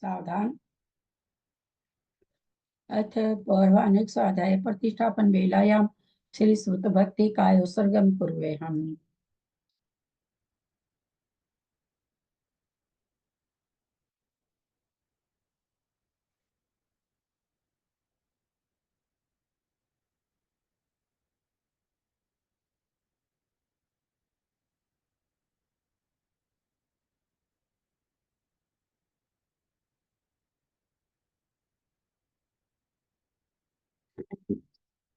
सावधान। अथ पौर्वाणिक स्वाध्याय प्रतिष्ठापन वेलायां श्री सुत भक्ति काय उत्सर्गम कुर्वे हम।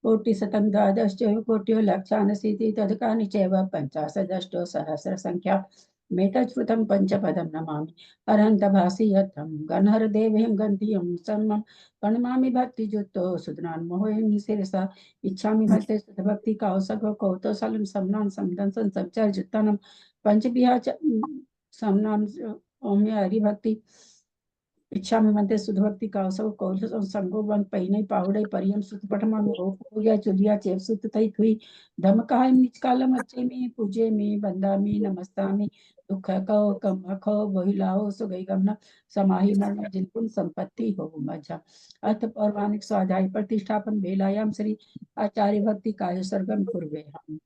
कोटिशतं द्वादश कोट्यो लक्षानशीति तदकानि चैव पञ्चाशदष्टो सहस्रसङ्ख्या मेतच्छ्रुतं पञ्चपदं नमामि अरहन्तभासि यत्थं गणहरदेवं गन्धियं सर्वं प्रणमामि भक्तियुक्तो सुधनान्मोहयं शिरसा इच्छामि भक्ते सुधभक्ति कौसको कौतोसलं समनां समदंसं संचरजुत्तानं पंचबिहा समनां ओम्य हरिभक्ति इच्छामि मन्ते सुधभक्ति कावसव कौल संगो बन पहिने पाहुडे परियम सुत पठमा में हो गया चुलिया चेप सुत तई थुई धमकाय निचकालम अच्छे में पूजे में बंदा में नमस्ता में दुख कहो कम खो बहिलाओ सो गई गमना समाही मरण जिनकुन संपत्ति हो मजा अर्थ पौराणिक स्वाध्याय प्रतिष्ठापन बेलायाम श्री आचार्य भक्ति काय सर्गम कुर्वे हम।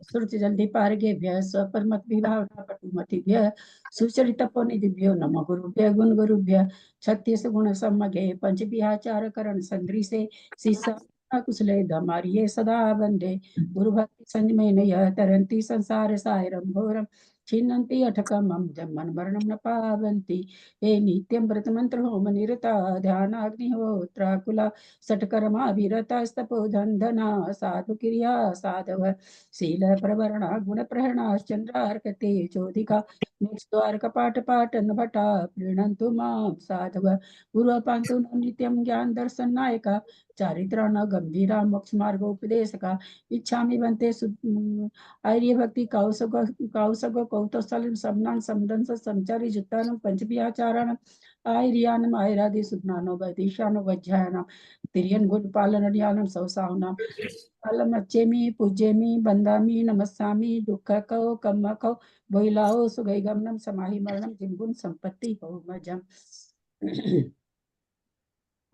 सुरति जल्दी पारगेभ्यः स्वपरमत विभावना पटुमतिभ्यः सुचरितपोनिधिभ्यो नमः गुरुभ्यः गुण गुरुभ्यः छत्तीस गुण सम्मगे पंचविहाचार करण संदृशे शिष्य कुशले धमारिये सदा वंदे गुरु भक्ति संग में नय तरंती संसार सायरम घोरम छिन्नन्ति अठकमं जन्मन मरणं न पावन्ति हे नित्यं व्रत मंत्र होम निरता ध्यान अग्निहोत्राकुला सटकर्मा विरतस्तपो धंधना साधु क्रिया साधव शील प्रवरणा गुण प्रहरणा चंद्रार्कते ज्योतिका द्वार कपाट पाटन भटा प्रीणन्तु मां साधव गुरुपान्तु नित्यं ज्ञान दर्शन नायका चारित्रण गंभीरा मोक्ष मार्गोपदेशका इच्छामि बन्ते आर्य भक्ति कौसग कौतस्थल समनान समदंस संचारी जुत्तानं पंचविहाचाराणं आर्यानम आयरादि सुज्ञानो वैदिशानो वज्जायना तिरियन गुण पालन ज्ञानम सौसावना अलमच्चेमी पूज्येमी बंदामी नमस्सामी दुख कहो कम कहो बोइलाओ सुगई गमनम समाहि मरणम जिनगुण संपत्ति हो मजम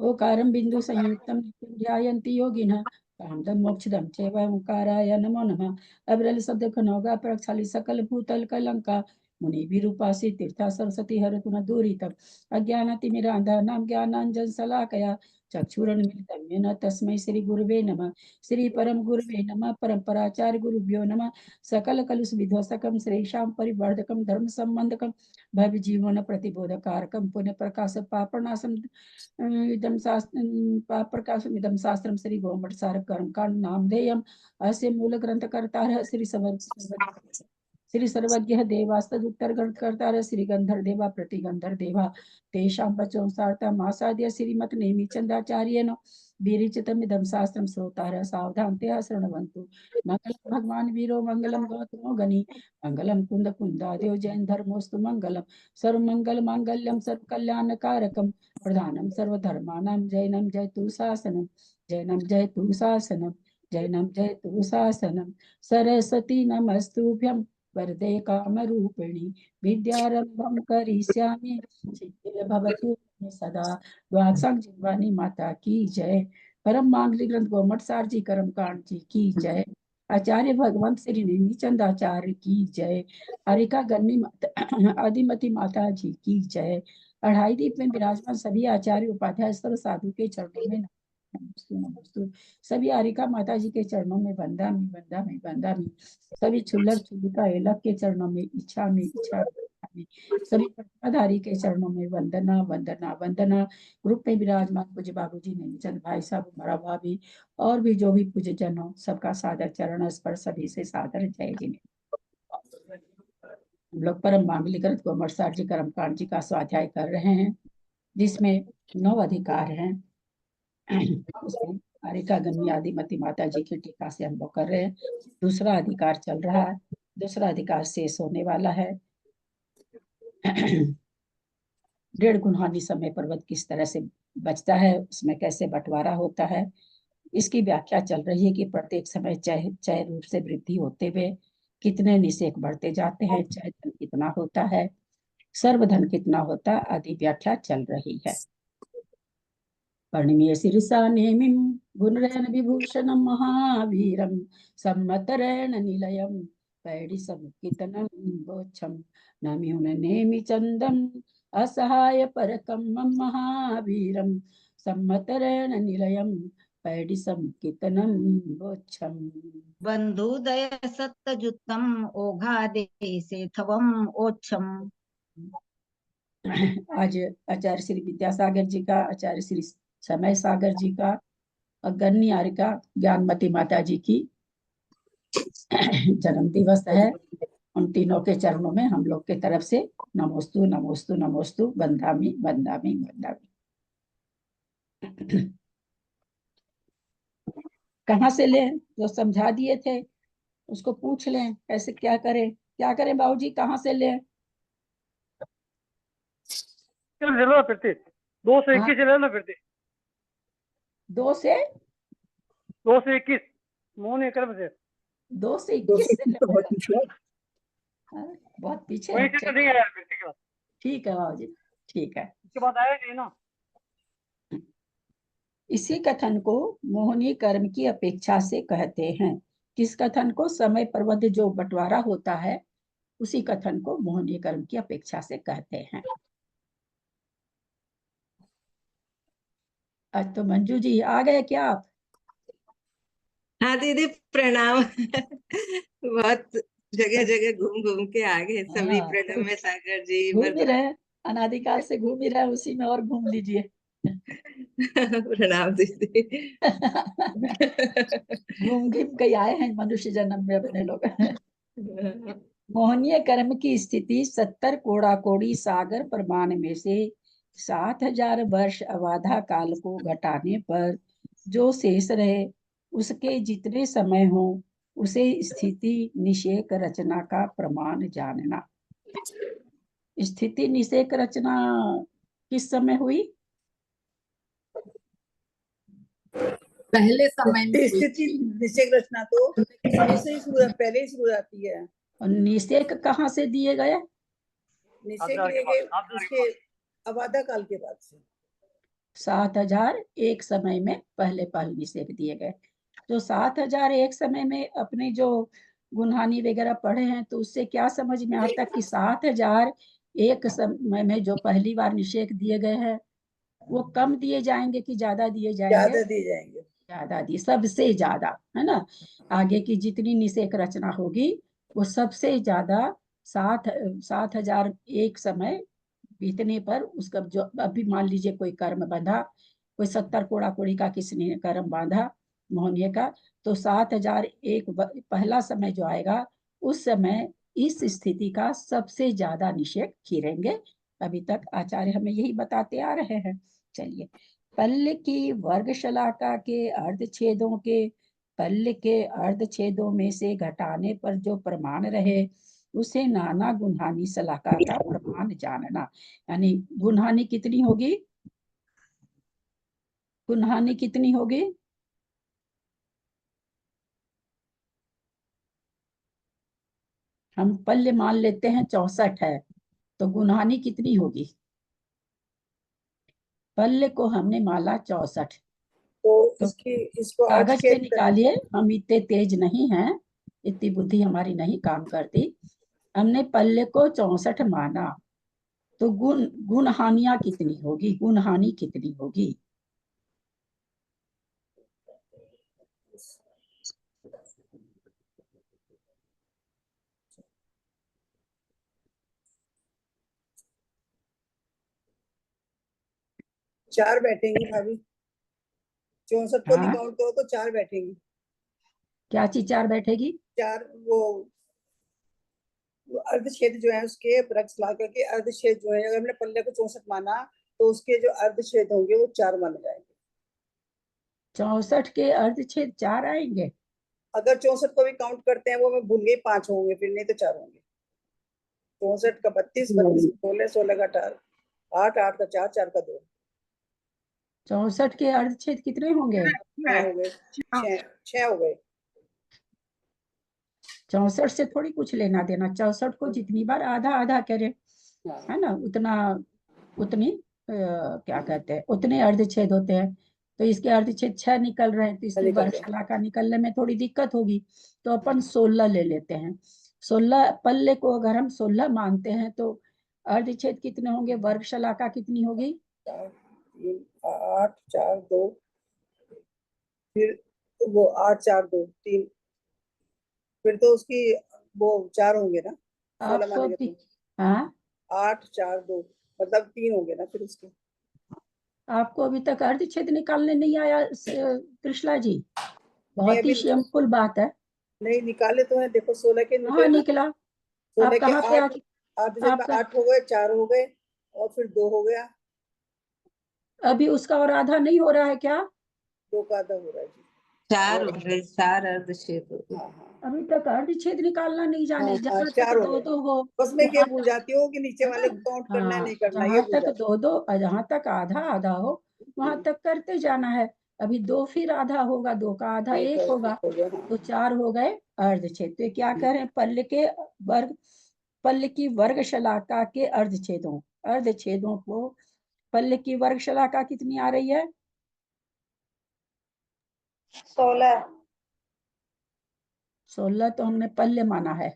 ओकारं बिंदु संयुक्तं नित्यं ध्यायन्ति योगिनः कामदं मोक्षदं चैव ओंकाराय नमो नमः अब्रल शब्द खनौगा प्रक्षाली सकल भूतल कलंका मुनि विरूपासी तीर्था सरस्वती हरतु न दूरितम् अज्ञानतिमिरान्धानां ज्ञानाञ्जन शलाकया चक्षुरुन्मिलितं येन तस्मै श्री गुरुवे नमः श्री परम गुरुवे नमः परम्पराचार्य गुरुभ्यो नमः सकल कलुष विध्वंसकं श्रेषां परिवर्धकं धर्म संबंधकं भव्य जीवन प्रतिबोधकारकं पुण्य प्रकाश पापनाशम इदं प्रकाशम इदं शास्त्रम श्री गोमटसार कर्मकांड नामधेयम् अस्य मूल ग्रंथकर्ता श्री सर्वज्ञ देवास्तुत्तर ग्रंथकर्ता श्री गंधर देवा प्रतिगंधर देवा तेषां पचोंसार्ता मासाद्य श्रीमत नेमिचंदाचार्येण विरिचितमिदं शास्त्रं श्रोतारः सावधानतया शृण्वन्तु मंगलम भगवान वीरो मंगलम गौतमो गणी मंगलम कुंद कुंदादेव जैन धर्मोस्तु मंगलम सर्वमंगल मांगल्यम सर्वकल्याणकारकम प्रधानम सर्वधर्माणां जैनम जयतु शासनम जैनम जयतु शासनम जैनम जयतु शासनम सरस्वती नमस्तुभ्यं वरदे कामरूपिणी विद्यारंभं करिष्यामि सिद्धिर्भवतु मे सदा द्वादशांग जिह्वानी माता की जय। परम मांगलिक ग्रंथ गोमटसार जी कर्म कांड जी की जय। आचार्य भगवंत श्री नेमिचंद आचार्य की जय। हरिका गन्नी आदिमती माता जी की जय। अढ़ाई दीप में विराजमान सभी आचार्य उपाध्याय सर्व साधु के चरणों में नमस्तु नमस्तु। सभी आरिका माता जी के चरणों में वंदा में वंदा में वंदा में। सभी छुल्लक छुल्लिका एलक के चरणों में इच्छा में इच्छा में। सभी प्रतिमाधारी के चरणों में वंदना वंदना वंदना। ग्रुप में विराजमान पूज्य बाबू जी नेमिचंद भाई साहब हमारा भाभी और भी जो भी पूज्य जन हो सबका सादर चरण स्पर्श सभी से सादर जय जी। हम लोग परम मांगलिक ग्रंथ गोमटसार जी कर्मकांड जी का स्वाध्याय कर रहे हैं जिसमें 9 अधिकार हैं। उसमें कारिका गन्नी आदिमती माता जी की टीका से हम लोग कर रहे हैं। दूसरा अधिकार चल रहा है, दूसरा अधिकार शेष होने वाला है। डेढ़ गुणहानि समय पर्वत किस तरह से बचता है, उसमें कैसे बंटवारा होता है, इसकी व्याख्या चल रही है कि प्रत्येक समय चय चय रूप से वृद्धि होते हुए कितने निषेक बढ़ते जाते हैं, चय धन कितना होता है, सर्वधन कितना होता है आदि व्याख्या चल रही है। पर्णमीय शीर्षा नेमिं गुणरेण विभूषणं महावीरं सम्मतरेण निलयं पैडिसमुत्थितं बोच्छं नम्यून नेमि चन्दम् असहाय परकं मम महावीरं सम्मतरेण निलयं पैडिसमुत्थितं बोच्छम्। बंधुदय सत्तजुत्तम ओघादे सेथवम ओच्छम। आज आचार्य श्री विद्यासागर जी का, आचार्य श्री समय सागर जी का और गन्नी आर्यका ज्ञानमती माता जी की जन्म दिवस है। उन तीनों के चरणों में हम लोग के तरफ से नमोस्तु नमोस्तु नमोस्तु, वंदामि वंदामि वंदामि। कहाँ से लें, जो समझा दिए थे उसको पूछ लें कैसे क्या करें, क्या करें बाबूजी, कहाँ से लें? ले लो फिर 221 ले लो फिर 2 से 221 मोहन कर्म से 2 से 21 से लें। बहुत पीछे वहीं से तो नहीं आया फिर ठीक है। ठीक है बाबूजी, ठीक है। उसके बाद आया नहीं ना। इसी कथन को मोहनी कर्म की अपेक्षा से कहते हैं। किस कथन को? समय पर्वत जो बंटवारा होता है उसी कथन को मोहनी कर्म की अपेक्षा से कहते हैं। आज तो मंजू जी आ गए क्या आप? हाँ दीदी प्रणाम। बहुत जगह जगह घूम घूम के आ गए सभी। हाँ, प्रणव में सागर जी घूम ही रहे, अनादिकाल से घूम ही रहे, उसी में और घूम लीजिए। प्रणाम दीदी। घूम घूम के आए हैं मनुष्य जन्म में अपने लोग। मोहनीय कर्म की स्थिति 70 कोड़ा कोड़ी सागर प्रमाण में से 7000 वर्ष अवाधा काल को घटाने पर जो शेष रहे उसके जितने समय हो उसे स्थिति निषेक रचना का प्रमाण जानना। स्थिति निषेक रचना किस समय हुई? पहले समय में स्थिति निषेक रचना तो समय से ही शुरू, पहले ही शुरू जाती है। और निषेक कहाँ से दिए गए? निषेक दिए गए उसके अवाधा काल के बाद से। 7000 एक समय में पहले पहल निषेक दिए गए। जो 7000 एक समय में अपने जो गुनहानी वगैरह पढ़े हैं तो उससे क्या समझ में आता कि 7000 एक समय में जो पहली बार निषेक दिए गए हैं वो कम दिए जाएंगे कि ज्यादा दिए जाएंगे? ज्यादा दिए जाएंगे। ज्यादा दिए, सबसे ज्यादा, है ना। आगे की जितनी निषेक रचना होगी वो सबसे ज्यादा 7000 एक समय बीतने पर उसका जो अभी मान लीजिए कोई कर्म बंधा, कोई 70 कोड़ा कोड़ी का किसने कर्म बांधा मोहनिया का, तो 7000 एक पहला समय जो आएगा उस समय इस स्थिति का सबसे ज्यादा निषेक खीरेंगे। अभी तक आचार्य हमें यही बताते आ रहे हैं। चलिए, पल्ल की वर्ग शलाका के अर्ध छेदों के पल्ल के अर्ध छेदों में से घटाने पर जो प्रमाण रहे उसे नाना गुणहानी शलाका का प्रमाण जानना। यानी गुणहानि कितनी होगी? गुणहानि कितनी होगी? हम पल्य मान लेते हैं 64 है तो गुणहानि कितनी होगी? पल्य को हमने माला 64, तो तो इसको अर्ध कागज पे छेद निकालिए, हम इतने तेज नहीं हैं, इतनी बुद्धि हमारी नहीं काम करती। हमने पल्ले को 64 माना तो गुण हानियां कितनी होगी, गुण हानि कितनी होगी? चार बैठेंगी भाभी। 64 को हाँ, काउंट करो तो 4 बैठेंगी। क्या चीज 4 बैठेगी? 4 वो अर्धछेद जो है उसके रक्स ला करके अर्धछेद जो है, अगर हमने पल्ले को 64 माना तो उसके जो अर्धछेद होंगे वो 4 माने जाएंगे। 64 के अर्धछेद 4 आएंगे? अगर 64 को भी काउंट करते हैं वो मैं भूल गई, 5 होंगे फिर, नहीं तो 4 होंगे। 64 का 32, 32 का 16, 16 का 18, 8, 8 का 4, 4 का 2, 64 के अर्धछेद कितने होंगे? 6 हो गए, 6 हो गए। 64 से थोड़ी कुछ लेना देना, 64 को जितनी बार आधा आधा करे, हाँ, है ना, उतनी क्या कहते हैं, उतने अर्धछेद होते हैं। तो इसके अर्धछेद 6 निकल रहे हैं, तो इसकी निकल रहे हैं। वर्गशलाका निकलने में थोड़ी दिक्कत होगी, तो अपन 16 ले लेते हैं। 16 पल्ले को अगर हम 16 मानते हैं तो अर्धछेद कितने होंगे, वर्गशलाका कितनी होगी? 4, 3, 8, 4, 2, फिर वो 8, 4, 2, 3, फिर तो उसकी वो 4 होंगे ना, 16 आपको मानेंगे भी तो हाँ, 8, 4, 2 मतलब 3 होंगे ना फिर उसके। आपको अभी तक अर्धछेद निकालने नहीं आया कृष्णा जी? नहीं, बहुत ही अभी सिंपल बात है। नहीं निकाले तो है, देखो 16 के कहाँ निकले ना, निकला? 16 आप के कहाँ पे 8, आधे आपका 8 हो गए, 4 हो गए और फिर 2 हो गया, अभी उसका और आधा नहीं हो रहा है क्या? 2 का आधा हो रहा है जी। 4 हो गए, 4 अर्धछेद हो गए। हाँ हाँ अभी तक अर्धछेद निकालना नहीं जाने, हाँ, जहां तक 4 हो दो गए। दो हो बस मैं ये वहां भूल तक, जाती हूँ कि नीचे है वाले ना? को काउंट करना है हाँ, नहीं करना, ये जहां भूल तक जाती दो दो और जहां तक आधा आधा हो वहां तक करते जाना है। अभी 2 फिर आधा होगा, 2 का आधा हूँ। 1 होगा, हो गया, हाँ। तो 4 हो गए अर्धछेद। तो ये क्या कह रहे हैं, पल्ले की वर्गशलाका के अर्धछेदों को, पल्ले की वर्गशलाका कितनी आ रही है? 16 16 तो हमने पल्ले माना है।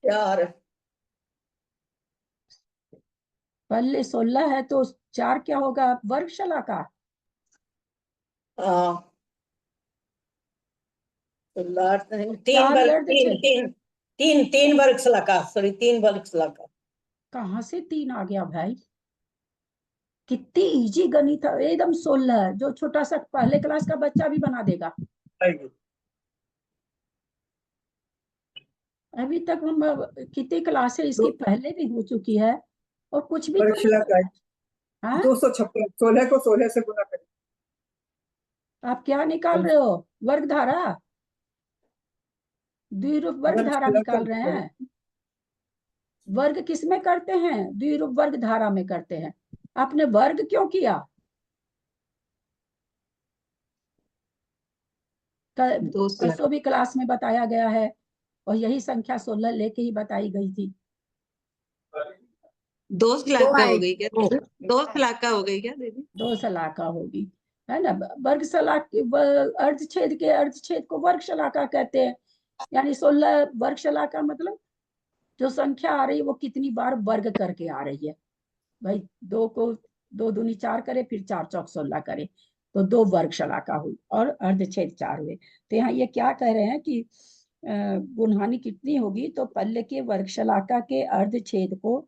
यार पल्ले 16 है तो 4 क्या होगा, वर्गशलाका। हाँ, 16 नहीं, 3 4 वर्ग, अर्धछेद। 3 वर्ग सलाका, सॉरी 3 वर्ग सलाका। कहाँ से 3 आ गया भाई? कितनी इजी गणित है, एकदम 16 है, जो छोटा सा पहले क्लास का बच्चा भी बना देगा। अभी तक हम कितनी क्लासें इसकी पहले भी हो चुकी है और कुछ भी तो नहीं वर्गशलाका पता। हाँ, 256, 16 को 16 से गुना करें। आप क्या निकाल रहे हो, वर्ग धारा, द्विरूप वर्ग धारा निकाल रहे हैं? वर्ग किस में करते हैं, द्विरूप वर्ग धारा में करते हैं। आपने वर्ग क्यों किया? 2 परसों भी क्लास में बताया गया है और यही संख्या 16 लेके ही बताई गई थी। 2 सलाका हो गई क्या दीदी? 2 सलाका हो गई क्या दीदी? 2 सलाका होगी, है ना। वर्ग अर्धछेद को वर्ग शलाका कहते हैं। यानी 16 वर्ग शलाका मतलब जो संख्या आ रही है वो कितनी बार वर्ग करके आ रही है। भाई 2 को 2 दूनी 4 करे, फिर 4 चौक 16 करे, तो 2 वर्ग शलाका हुई और अर्धछेद 4 हुए। तो यहाँ ये क्या कह रहे हैं कि गुणहानि कितनी होगी, तो पल्ले के वर्ग शलाका के अर्धछेद को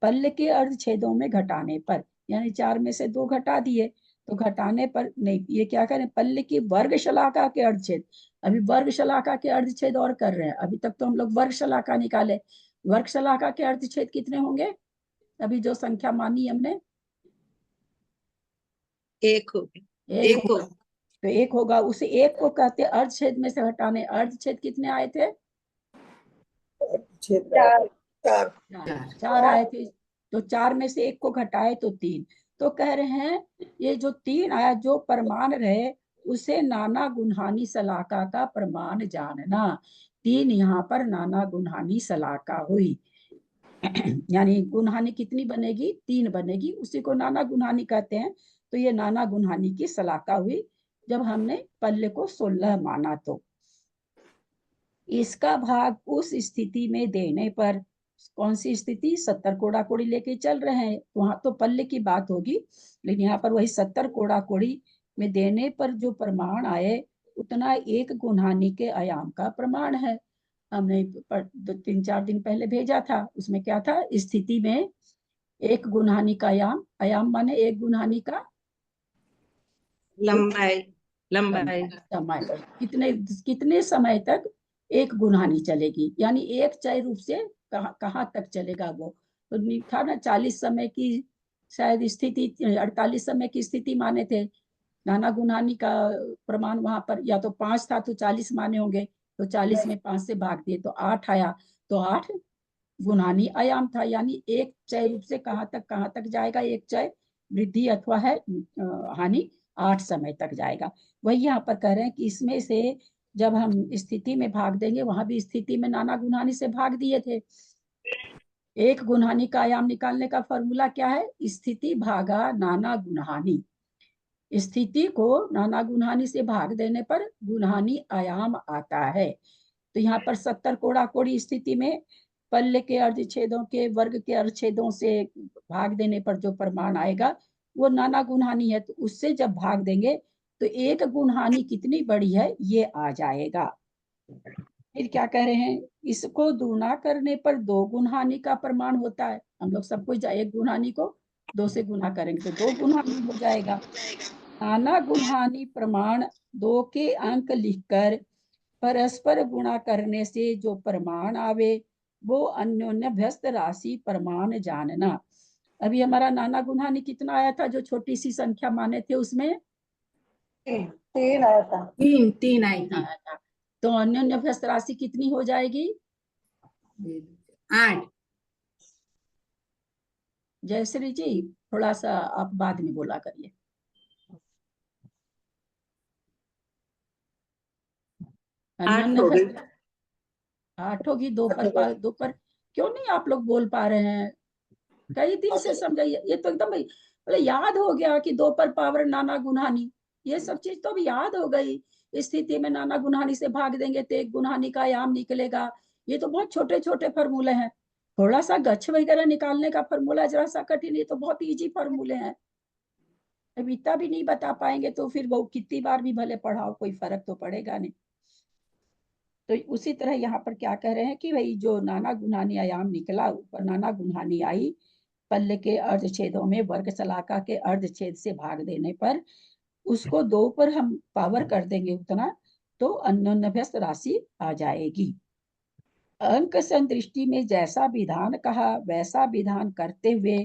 पल्ले के अर्धछेदों में घटाने पर, यानी 4 में से 2 घटा दिए, तो घटाने पर नहीं, ये क्या करें, पल्ले की वर्ग शलाका के अर्धछेद। अभी वर्ग शलाका के अर्धछेद और कर रहे हैं, अभी तक तो हम लोग वर्ग शलाका निकाले। वर्ग शलाका के अर्धछेद कितने होंगे, अभी जो संख्या मानी हमने? 1 हो गया, 1 1 होगा, तो 1 होगा, उसे 1 को कहते हैं अर्धछेद में से हटाने। अर्धछेद कितने आए थे? 4 4 आए थे, तो 4 में से 1 को घटाए तो 3। तो कह रहे हैं ये जो 3 आया, जो प्रमाण रहे उसे नाना गुणहानि सलाका का प्रमाण जानना। 3 यहाँ पर नाना गुणहानि सलाका हुई। यानी गुणहानि कितनी बनेगी, 3 बनेगी, उसी को नाना गुणहानि कहते हैं। तो ये नाना गुणहानि की सलाका हुई जब हमने पल्ले को 16 माना। तो इसका भाग उस स्थिति में देने पर, कौन सी स्थिति, 70 कोड़ा कोड़ी लेके चल रहे हैं, वहां तो पल्ले की बात होगी, लेकिन यहाँ पर वही 70 कोड़ा कोड़ी में देने पर जो प्रमाण आए उतना 1 गुणहानि के आयाम का प्रमाण है। हमने 3-4 दिन पहले भेजा था, उसमें क्या था, स्थिति में 1 गुणहानि का आयाम, आयाम माने 1 गुणहानि का लंबाई, लंबाई। समय, कितने कितने समय तक 1 गुणहानि चलेगी, यानी एक चय रूप से कहाँ तक चलेगा वो। तो था ना 40 समय की शायद स्थिति, 48 समय की स्थिति माने थे, नाना गुणहानि का प्रमाण वहां पर या तो 5 था तो 40 माने होंगे, तो 40 में 5 से भाग दिए तो 8 आया, तो 8 गुणहानि आयाम था। यानी एक चय रूप से कहाँ तक जाएगा, एक चय वृद्धि अथवा है हानि 8 समय तक जाएगा। वही यहाँ पर कह रहे हैं कि इसमें से जब हम स्थिति में भाग देंगे, वहां भी स्थिति में नाना गुणहानि से भाग दिए थे। एक गुणहानि का आयाम निकालने का फॉर्मूला क्या है, स्थिति भागा नाना गुणहानि। स्थिति को नाना गुणहानि से भाग देने पर गुणहानि आयाम आता है। तो यहाँ पर 70 कोड़ा कोड़ी स्थिति में पल्ले के अर्धछेदों के वर्ग के अर्धछेदों से भाग देने पर जो प्रमाण आएगा वो नाना गुणहानि है। तो उससे जब भाग देंगे तो एक गुणहानि कितनी बड़ी है ये आ जाएगा। फिर क्या कह रहे हैं, इसको दूना करने पर 2 गुणहानि का प्रमाण होता है। हम लोग सबको एक गुणहानि को 2 से गुना करेंगे तो 2 गुणहानि हो जाएगा। नाना गुणहानि प्रमाण 2 के अंक लिखकर परस्पर गुणा करने से जो प्रमाण आवे वो अन्योन्य व्यस्त राशि प्रमाण जानना। अभी हमारा नाना गुणहानि कितना आया था, जो छोटी सी संख्या माने थे उसमें 3 आया था। 3 आई थी। आया था। तो अन्योन्य व्यस्त राशि कितनी हो जाएगी, 8। जयश्री जी थोड़ा सा आप बाद में बोला करिए। अन्योन्य व्यस्त 8 होगी, 2 पर 2 पर क्यों नहीं आप लोग बोल पा रहे हैं, कई दिन से समझाइए। ये तो एकदम बोले याद हो गया कि 2 पर पावर नाना गुणहानि, ये सब चीज तो अभी याद हो गई। स्थिति में नाना गुणहानि से भाग देंगे तो एक गुणहानि का आयाम निकलेगा। ये तो बहुत छोटे छोटे फॉर्मूले हैं। थोड़ा सा गच्छ वगैरह निकालने का फॉर्मूला जरा सा कठिन, ये तो बहुत इजी फॉर्मूले हैं। अब इतना भी नहीं बता पाएंगे तो फिर वो कितनी बार भी भले पढ़ाओ कोई फर्क तो पड़ेगा नहीं। तो उसी तरह यहाँ पर क्या कह रहे हैं कि भाई जो नाना गुणहानि आयाम निकला, ऊपर नाना गुणहानि आई, पल्ले के अर्धछेदों में वर्ग शलाका के अर्धछेद से भाग देने पर उसको 2 पर हम पावर कर देंगे उतना, तो अन्योन्य व्यस्त राशि आ जाएगी। अंक संदृष्टि में जैसा विधान कहा वैसा विधान करते हुए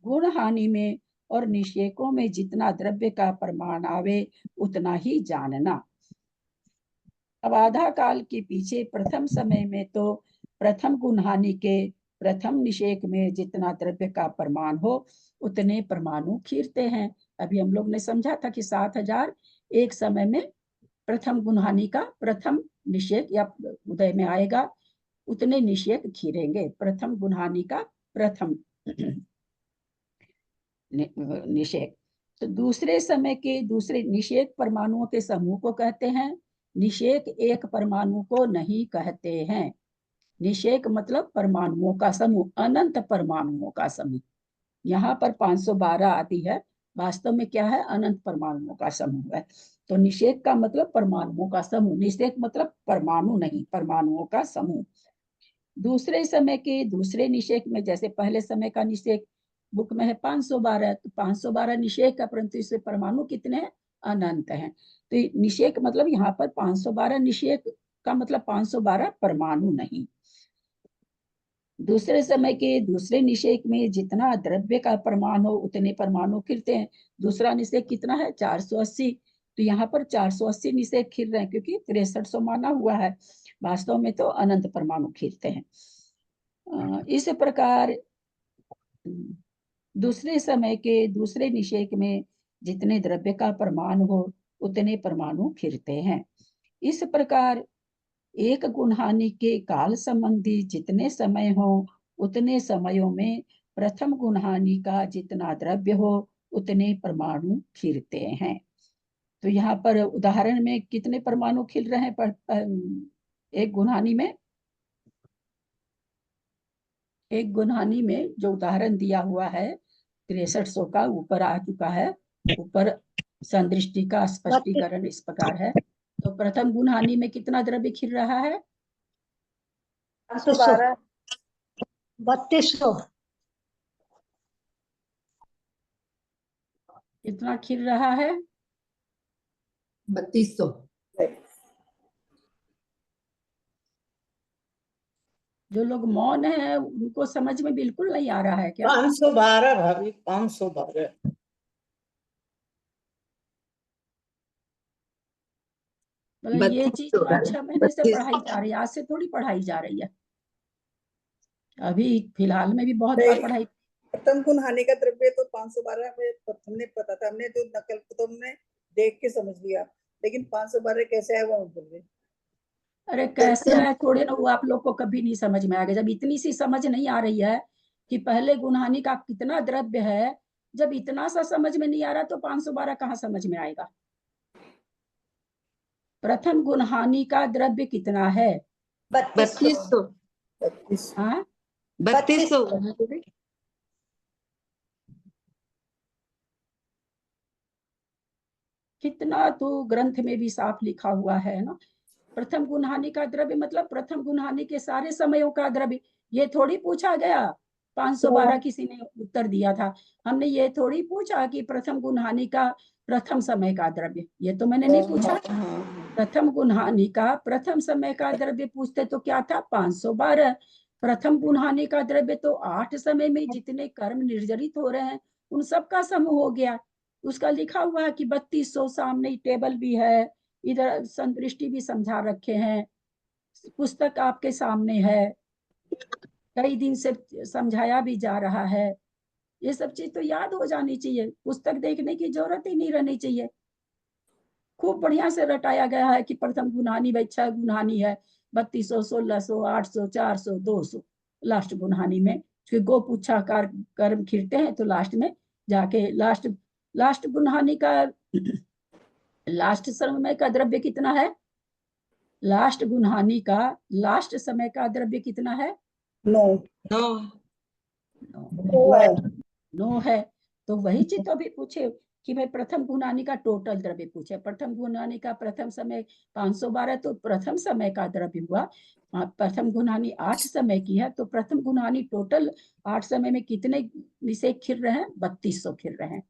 गुण हानि में और निषेकों में जितना द्रव्य का प्रमाण आवे उतना ही जानना। अब आधा काल के पीछे प्रथम समय में तो प्रथम गुणहानि के प्रथम निषेक में जितना द्रव्य का प्रमाण हो उतने परमाणु खीरते हैं। अभी हम लोग ने समझा था कि 7000 एक समय में प्रथम गुणहानि का प्रथम निषेक या उदय में आएगा, उतने निषेक खीरेंगे। प्रथम गुणहानि का प्रथम निषेक। तो दूसरे समय के दूसरे निषेक परमाणुओं के समूह को कहते हैं। निषेक एक परमाणु को नहीं कहते हैं। निषेक मतलब परमाणुओं का समूह, अनंत परमाणुओं का समूह। यहाँ पर 512 आती है, वास्तव में क्या है, अनंत परमाणुओं का समूह है। तो निषेक का मतलब परमाणुओं का समूह, निषेक मतलब परमाणु नहीं, परमाणुओं का समूह। दूसरे समय के दूसरे निषेक में, जैसे पहले समय का निषेक बुक में है 512, तो 512 निषेक का, परंतु इससे परमाणु कितने हैं, अनंत हैं। तो निषेक मतलब यहाँ पर 512 निषेक का मतलब 512 परमाणु नहीं। दूसरे समय के दूसरे निषेक में जितना द्रव्य का प्रमाण हो उतने परमाणु खिलते हैं। दूसरा निषेक कितना है, 480। तो यहाँ पर 480 निषेक खिल रहे हैं क्योंकि 6300 माना हुआ है, वास्तव में तो अनंत परमाणु खिलते हैं। इस प्रकार दूसरे समय के दूसरे निषेक में जितने द्रव्य का प्रमाण हो उतने परमाणु खिलते हैं। इस प्रकार एक गुणहानि के काल संबंधी जितने समय हो उतने समयों में प्रथम गुणहानि का जितना द्रव्य हो उतने परमाणु खिलते हैं। तो यहाँ पर उदाहरण में कितने परमाणु खिल रहे हैं एक गुणहानि में? एक गुणहानि में जो उदाहरण दिया हुआ है 6300 का, ऊपर आ चुका है, ऊपर संदृष्टि का स्पष्टीकरण इस प्रकार है। तो प्रथम गुणहानि में कितना द्रव्य खिल रहा है? 512 3200। कितना खिल रहा है? 3200। जो लोग मौन है उनको समझ में बिल्कुल नहीं आ रहा है क्या? 512 भाभी, 512। मतलब ये 32 चीज होगा ना, 5-6 महीने से 32। पढ़ाई जा रही है, आज से थोड़ी पढ़ाई जा रही है। अभी फिलहाल में भी बहुत नहीं, बार पढ़ाई। प्रथम गुण हानि का द्रव्य तो 512 में हमने पता था, हमने जो नकल तो हमने देख के समझ लिया, लेकिन 512 कैसे आया वो हम भूल गए। अरे कैसे आए थोड़े ना, वो आप लोग को कभी नहीं समझ में आएगा। जब इतनी सी समझ नहीं आ रही है कि पहले गुणहानि का कितना द्रव्य है, जब इतना सा समझ में नहीं आ रहा तो 512 कहाँ समझ में आएगा। प्रथम गुणहानि का द्रव्य कितना है? 3200। 32। हाँ 3200 होगा ना दीदी? कितना तो ग्रंथ में भी साफ लिखा हुआ है ना। प्रथम गुणहानि का द्रव्य मतलब प्रथम गुणहानि के सारे समयों का द्रव्य। ये थोड़ी पूछा गया 512 किसी ने उत्तर दिया था। हमने ये थोड़ी पूछा कि प्रथम गुणहानि का प्रथम समय का द्रव्य, ये तो मैंने नहीं पूछा। प्रथम गुणहानि का प्रथम समय का द्रव्य पूछते तो क्या था 512। प्रथम गुणहानि का द्रव्य तो 8 समय में जितने कर्म निर्जरित हो रहे हैं उन सबका समूह हो गया। उसका लिखा हुआ है कि 3200, सामने टेबल भी है, इधर संदृष्टि भी समझा रखे हैं, पुस्तक आपके सामने है, कई दिन से समझाया भी जा रहा है। ये सब चीज तो याद हो जानी चाहिए, पुस्तक देखने की जरूरत ही नहीं रहनी चाहिए। खूब बढ़िया से रटाया गया है कि प्रथम गुणहानि भाई 6 गुणहानि है, 3200, 1600, 800, 400, 200 लास्ट गुणहानि में। क्योंकि गो पुच्छा कर्म खिरते हैं तो लास्ट में जाके लास्ट गुणहानि का लास्ट समय का द्रव्य कितना है? लास्ट गुणहानि का लास्ट समय का द्रव्य कितना है? 9 9। 9 है। तो वही चीज तो अभी पूछे कि भाई प्रथम गुणहानि का टोटल द्रव्य पूछे। प्रथम गुणहानि का प्रथम समय 512, तो प्रथम समय का द्रव्य हुआ। प्रथम गुणहानि 8 समय की है, तो प्रथम गुणहानि टोटल 8 समय में कितने निषेक खिल रहे हैं? 3200 खिल रहे हैं।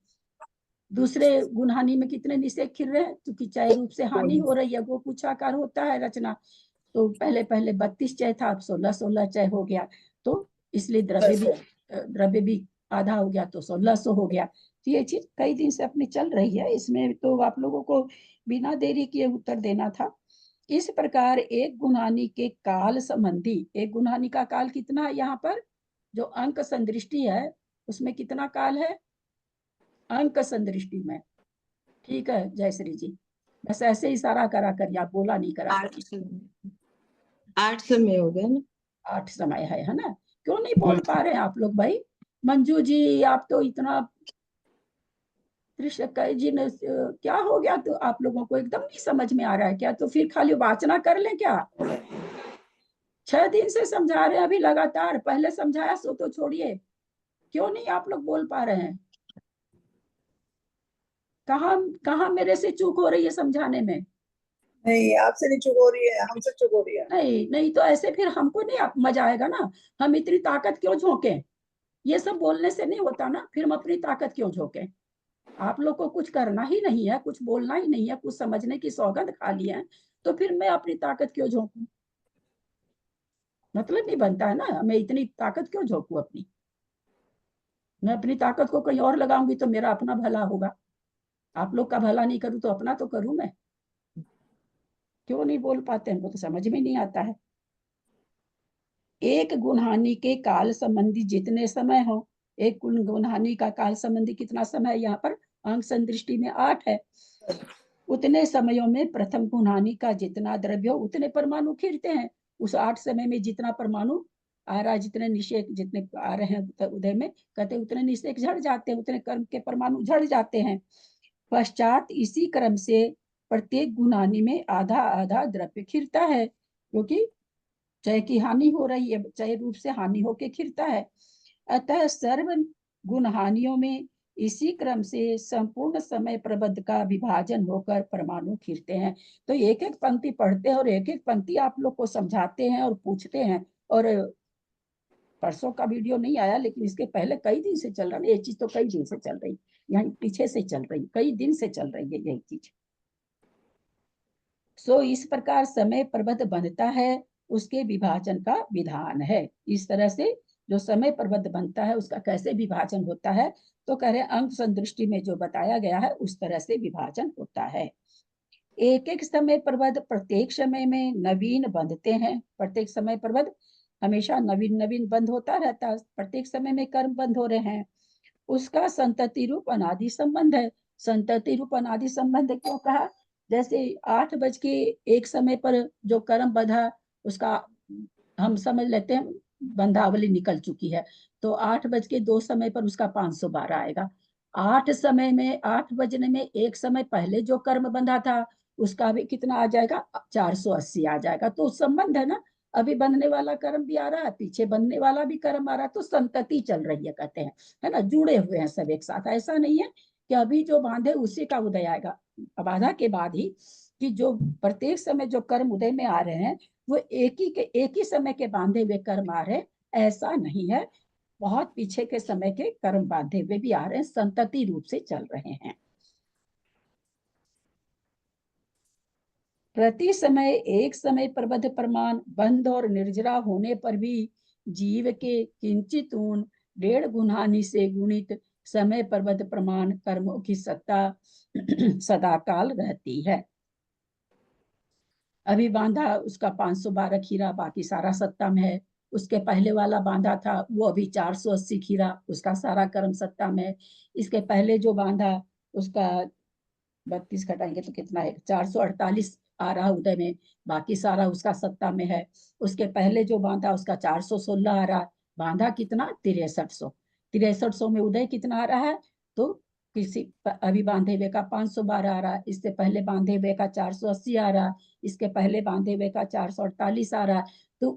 दूसरे गुणहानि में कितने निषेक खिल रहे हैं? क्योंकि चय रूप से हानि हो रही है, गो पुच्छाकार होता है रचना, तो पहले 32 चय था, अब 16 चय हो गया, तो इसलिए द्रव्य भी आधा हो गया, तो 1600 हो गया। तो ये चीज कई दिन से अपनी चल रही है, इसमें तो आप लोगों को बिना देरी किए उत्तर देना था। इस प्रकार एक गुणहानि के काल संबंधी, एक गुणहानि का काल कितना है यहाँ पर? जो अंक संदृष्टि है उसमें कितना काल है? अंक संदृष्टि में। ठीक है जयश्री जी, बस ऐसे इशारा करा करिए, आप बोला नहीं करा 8 करिए। समय, 8 समय हो गया ना। 8 समय है ना? क्यों नहीं बोल पा रहे हैं आप लोग भाई? मंजू जी आप तो इतना जी ने क्या हो गया, तो आप लोगों को एकदम नहीं समझ में आ रहा है क्या? तो फिर खाली वाचना कर लें क्या? 6 दिन से समझा रहे हैं अभी लगातार, पहले समझाया सो तो छोड़िए। क्यों नहीं आप लोग बोल पा रहे हैं? कहाँ कहाँ मेरे से चूक हो रही है समझाने में? नहीं, आपसे नहीं चुक हो रही है, हमसे चुक हो रही है। नहीं नहीं, तो ऐसे फिर हमको नहीं मजा आएगा ना। हम इतनी ताकत क्यों झोंके? ये सब बोलने से नहीं होता ना, फिर हम अपनी ताकत क्यों झोंके? आप लोग को कुछ करना ही नहीं है, कुछ बोलना ही नहीं है, कुछ समझने की सौगंध खा ली है, तो फिर मैं अपनी ताकत क्यों झोंकूं? मतलब नहीं बनता है ना, मैं इतनी ताकत क्यों झोंकूं अपनी? मैं अपनी ताकत को कहीं और लगाऊंगी तो मेरा अपना भला होगा। आप लोग का भला नहीं करूं तो अपना तो करूं मैं। क्यों नहीं बोल पाते? हमको तो समझ में नहीं आता है। एक गुणहानि के काल संबंधी जितने समय हो, एक गुणहानि का काल संबंधी कितना समय है यहाँ पर? अंक संदृष्टि में 8 है। उतने समयों में प्रथम गुणहानि का जितना द्रव्य हो उतने परमाणु खिरते हैं। उस 8 समय में जितना परमाणु आ रहा है, जितने निषेक जितने आ रहे हैं उदय में, कहते उतने निषेक झड़ जाते हैं, उतने कर्म के परमाणु झड़ जाते हैं। पश्चात इसी क्रम से प्रत्येक गुणहानि में आधा आधा द्रव्य खिरता है, क्योंकि चय की हानि हो रही है, चय रूप से हानि होके खिरता है। अतः सर्व गुण हानियों में इसी क्रम से संपूर्ण समय प्रबंध का विभाजन होकर परमाणु खिरते हैं। तो एक एक पंक्ति पढ़ते हैं और एक एक पंक्ति आप लोग को समझाते हैं और पूछते हैं। और परसों का वीडियो नहीं आया, लेकिन इसके पहले कई दिन से चल रहा है ये चीज, तो कई दिन से चल रही, यहाँ पीछे से चल रही, कई दिन से चल रही है यही चीज। सो इस प्रकार समय प्रबंध बनता है, उसके विभाजन का विधान है। इस तरह से जो समय प्रबंध बनता है उसका कैसे विभाजन होता है, तो कह रहे अंक संदृष्टि में जो बताया गया है उस तरह से विभाजन होता है। एक एक समय प्रबद्ध प्रत्येक समय में नवीन बंधते हैं। प्रत्येक समय प्रबद्ध हमेशा नवीन नवीन बंध होता रहता है, प्रत्येक समय में कर्म बंध हो रहे हैं। उसका संतति रूप अनादि संबंध है। संतति रूप अनादि संबंध क्यों कहा? जैसे 8:01 समय पर जो कर्म बंधा उसका हम समझ लेते हैं बंधावली निकल चुकी है, तो 8:02 समय पर उसका 512 आएगा। 8 बजने में एक समय पहले जो कर्म बंधा था उसका भी कितना आ जाएगा? 480 आ जाएगा। तो संबंध है ना, अभी बंधने वाला कर्म भी आ रहा है, पीछे बंधने वाला भी कर्म आ रहा है, तो संतति चल रही है कहते हैं, है ना, जुड़े हुए हैं सब एक साथ। ऐसा नहीं है कि अभी जो बांधे उसी का उदय आएगा, बाधा के बाद ही, कि जो प्रत्येक समय जो कर्म उदय में आ रहे हैं वो एक ही समय के बांधे हुए कर्म आ रहे हैं, ऐसा नहीं है। बहुत पीछे के समय के कर्म बांधे हुए भी आ रहे हैं, संतति रूप से चल रहे हैं। प्रति समय एक समय प्रबद्ध प्रमाण बंध और निर्जरा होने पर भी जीव के किंचित ऊन 1.5 गुणानि से गुणित समय प्रबद्ध प्रमाण कर्मों की सत्ता सदाकाल रहती है। अभी बांधा उसका 512 खीरा, बाकी सारा सत्ता में है। उसके पहले वाला बांधा था वो अभी 480 खीरा, उसका सारा कर्म सत्ता में है। इसके पहले जो बांधा उसका 32 घटाएंगे तो कितना है? 448 आ रहा उदय में, बाकी सारा उसका सत्ता में है। उसके पहले जो बांधा उसका 416 आ रहा, बांधा कितना? 6300। 6300 में उदय कितना आ रहा है? तो किसी अभी बांधे हुए का 512 आ रहा, इससे पहले बांधे हुए का 480 आ रहा, इसके पहले बांधे हुए का 448 आ रहा। तो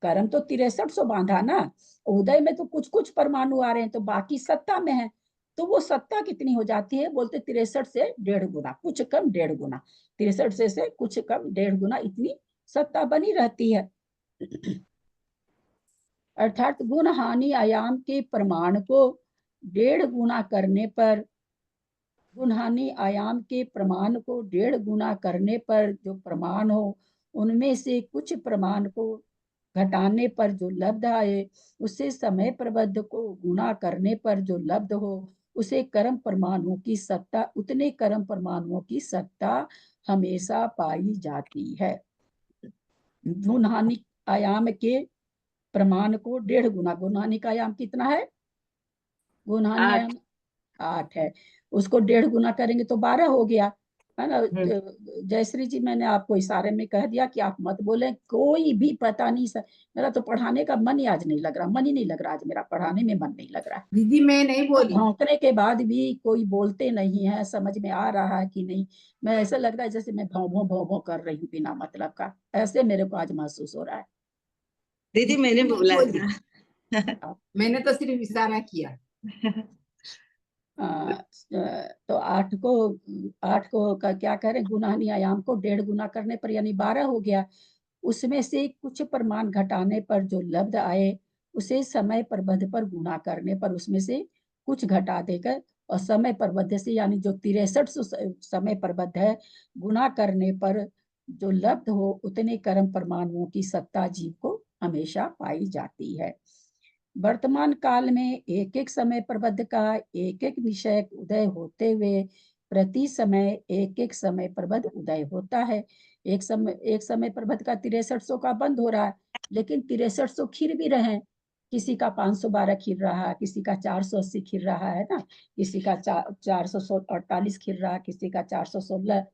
कर्म तो 6300 बांधा ना, उदय में तो कुछ कुछ परमाणु आ रहे हैं, तो बाकी सत्ता में है। तो वो सत्ता कितनी हो जाती है? बोलते 63 से 1.5 गुना, कुछ कम 1.5 गुना, 63 से कुछ कम 1.5 गुना इतनी सत्ता बनी रहती है। अर्थात गुण हानि आयाम के प्रमाण को 1.5 गुना करने पर, गुण हानि आयाम के प्रमाण को 1.5 गुना करने पर जो प्रमाण हो उनमें से कुछ प्रमाण को घटाने पर जो लब्ध आए, उसे समय प्रबद्ध को गुणा करने पर जो लब्ध हो उसे कर्म परमाणुओं की सत्ता, उतने कर्म परमाणुओं की सत्ता हमेशा पाई जाती है। गुण हानि आयाम के प्रमाण को 1.5 गुना, गुण हानि का आयाम कितना है? गुण हानि 8। आयाम 8 है, उसको 1.5 गुना करेंगे तो 12 हो गया, है ना। जयश्री जी मैंने आपको इशारे में कह दिया कि आप मत बोले, कोई भी पता नहीं सर, मेरा तो पढ़ाने का मन ही आज नहीं लग रहा, मन ही नहीं लग रहा, आज मेरा पढ़ाने में मन नहीं लग रहा है। दीदी मैं नहीं बोली। भौंकने के बाद भी कोई बोलते नहीं है, समझ में आ रहा है कि नहीं? मैं ऐसा लग रहा है जैसे मैं भौं भौं भौं भौं कर रही हूँ बिना मतलब का, ऐसे मेरे को आज महसूस हो रहा है। दीदी मैंने नहीं बोला बोली। था। मैंने तो सिर्फ इशारा किया। तो 8 को का क्या कह रहे हैं? गुणानी आयाम को 1.5 गुना करने पर यानी 12 हो गया। उसमें से कुछ प्रमाण घटाने पर जो लब्ध आए उसे समय प्रबद्ध पर गुणा करने पर उसमें से कुछ घटा देकर, और समय प्रबद्ध से यानी जो 6300 समय प्रबद्ध है, गुणा करने पर जो लब्ध हो उतने कर्म परमाणुओं की सत्ता जीव को हमेशा पाई जाती है। वर्तमान काल में एक एक समय प्रबद्ध का एक एक विषय उदय होते हुए प्रति समय एक एक समय प्रबद्ध उदय होता है। एक समय प्रबद्ध का 6300 का बंद हो रहा है, लेकिन 6300 खिर भी रहे हैं। किसी का 512 खिर रहा है, किसी का 480 खिर रहा है ना, किसी का 448 खिर रहा, किसी का 416।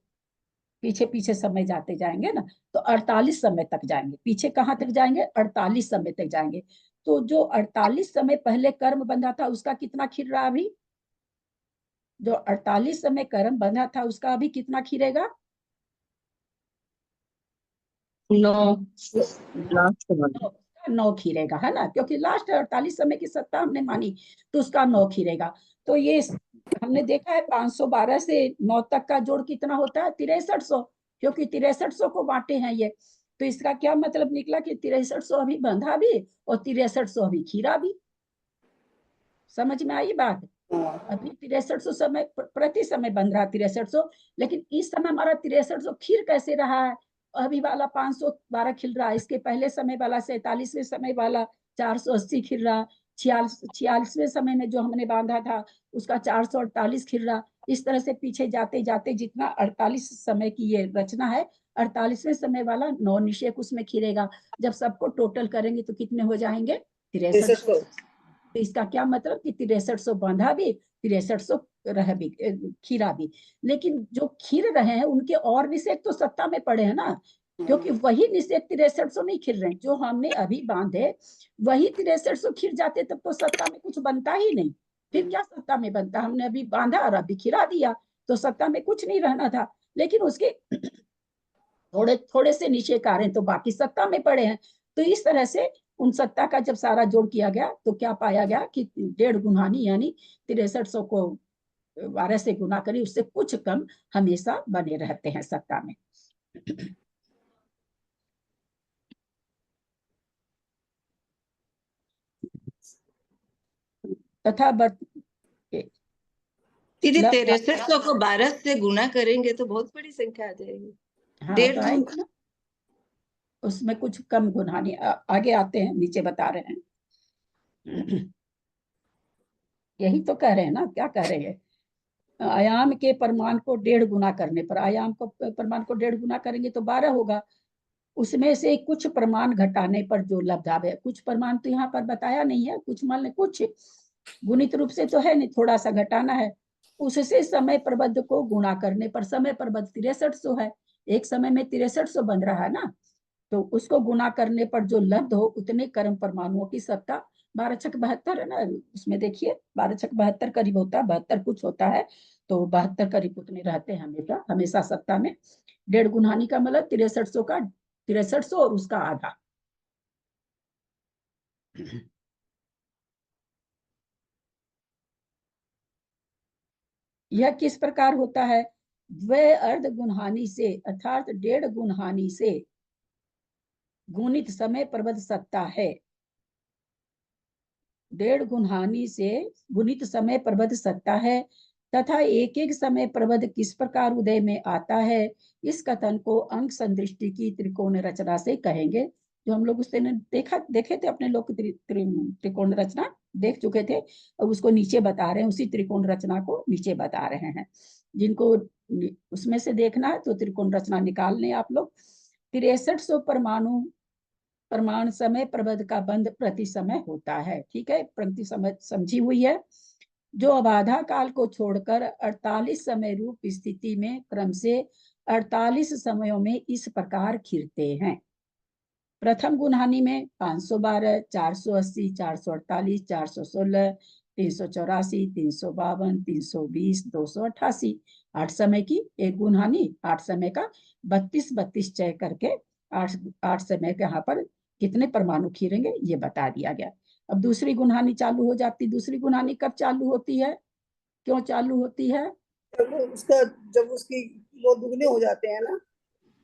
पीछे पीछे समय जाते जाएंगे ना, तो 48 समय तक जाएंगे। पीछे कहाँ तक जाएंगे? 48 समय तक जाएंगे। तो जो 48 समय पहले कर्म बंधा था उसका कितना खिर रहा अभी? जो 48 समय कर्म बंधा था उसका अभी कितना खिरेगा? 9 खीरेगा, है ना, क्योंकि लास्ट 48 समय की सत्ता हमने मानी, तो उसका 9 खीरेगा। तो ये हमने देखा है 512 से 9 तक का जोड़ कितना होता है? 6300, क्योंकि 6300 को बांटे हैं ये। तो इसका क्या मतलब निकला कि 6300 अभी बंधा भी और 6300 अभी खीरा भी। समझ में आई बात? अभी 6300 समय प्रति समय बन रहा 6300, लेकिन इस समय हमारा 6300 खीर कैसे रहा है? अभी वाला 512 खिल रहा है, इसके पहले समय वाला 47वें समय वाला 480 खिल रहा, 46वें समय में जो हमने बांधा था उसका 448 खिल रहा। इस तरह से पीछे जाते जाते जितना 48 समय की ये रचना है, 48वें समय वाला 9 निषेक उसमें खिरेगा। जब सबको टोटल करेंगे तो कितने हो जाएंगे? 6300। तो इसका क्या मतलब कि 6300 बांधा भी, 6300 रह भी, खीरा भी। लेकिन जो खीर रहे हैं उनके और निषेक तो सत्ता में पड़े हैं ना, क्योंकि वही निषेक 6300 नहीं खिर रहे, जो हमने अभी बांधे वही 6300 खिर जाते तब तो सत्ता में कुछ बनता ही नहीं। फिर क्या सत्ता में बनता? हमने अभी बांधा और अभी खिरा दिया तो सत्ता में कुछ नहीं रहना था। लेकिन उसके थोड़े थोड़े से निषेक आ रहे हैं तो बाकी सत्ता में पड़े हैं। तो इस तरह से उन सत्ता का जब सारा जोड़ किया गया तो क्या पाया गया कि 1.5 गुणानी यानी 6300 को 12 से गुना करी, उससे कुछ कम हमेशा बने रहते हैं सत्ता में। तथा दीदी 6300 को 12 से गुना करेंगे तो बहुत बड़ी संख्या आ जाएगी। हाँ, 1.5 तो आएंगे ना, उसमें कुछ कम गुणानी आगे आते हैं, नीचे बता रहे हैं। यही तो कह रहे हैं ना, क्या कह रहे हैं? आयाम के प्रमाण को 1.5 गुना करने पर, आयाम को प्रमाण को 1.5 गुना करेंगे तो 12 होगा। उसमें से कुछ प्रमाण घटाने पर जो लब्धाव है, कुछ प्रमाण तो यहाँ पर बताया नहीं है, कुछ मान लें कुछ गुणित रूप से तो है नहीं, थोड़ा सा घटाना है। उससे समय प्रबद्ध को गुणा करने पर, समय प्रबद्ध 6300 है, एक समय में 6300 बन रहा है ना, तो उसको गुना करने पर जो लब्ध हो उतने कर्म परमाणुओं की सत्ता 12 छक 72 है ना। उसमें देखिए 12 छक 72 करीब होता है, 72 कुछ होता है, तो 72 करीब उतने रहते हैं हमेशा हमेशा सत्ता में। 1.5 गुणानी का मतलब 6300 का 6300 और उसका आधा। यह किस प्रकार होता है? द्वय अर्ध गुणहानि से अर्थात 1.5 गुणहानि से गुणित समय प्रबद्ध सत्ता है। 1.5 गुणहानि से गुणित समय प्रबद्ध सत्ता है तथा एक एक समय प्रबद्ध किस प्रकार उदय में आता है, इस कथन को अंक संदृष्टि की त्रिकोण रचना से कहेंगे। जो हम लोग उस दिन देखे थे अपने लोग त्रिकोण रचना देख चुके थे, और उसको नीचे बता रहे हैं, उसी त्रिकोण रचना को नीचे बता रहे हैं। जिनको उसमें से देखना है तो त्रिकोण रचना निकाल लें आप लोग। 6300 परमाणु प्रमाण समय प्रबद्ध का बंध प्रति समय होता है। ठीक है, प्रति समय समझी हुई है। जो अबाधा काल को छोड़कर 48 समय रूप स्थिति में क्रम से 48 समयों में इस प्रकार खिरते हैं। प्रथम गुणहानि में 512, 480, 448, 416, 384, 352, 320, 288, 8 समय की एक गुणहानि, 8 समय का 32 चय करके 8 समय के यहाँ पर कितने परमाणु खीरेंगे ये बता दिया गया। अब दूसरी गुणहानि चालू हो जाती। दूसरी गुणहानि कब चालू होती है, क्यों चालू होती है? जब उसकी वो दुगने हो जाते हैं ना,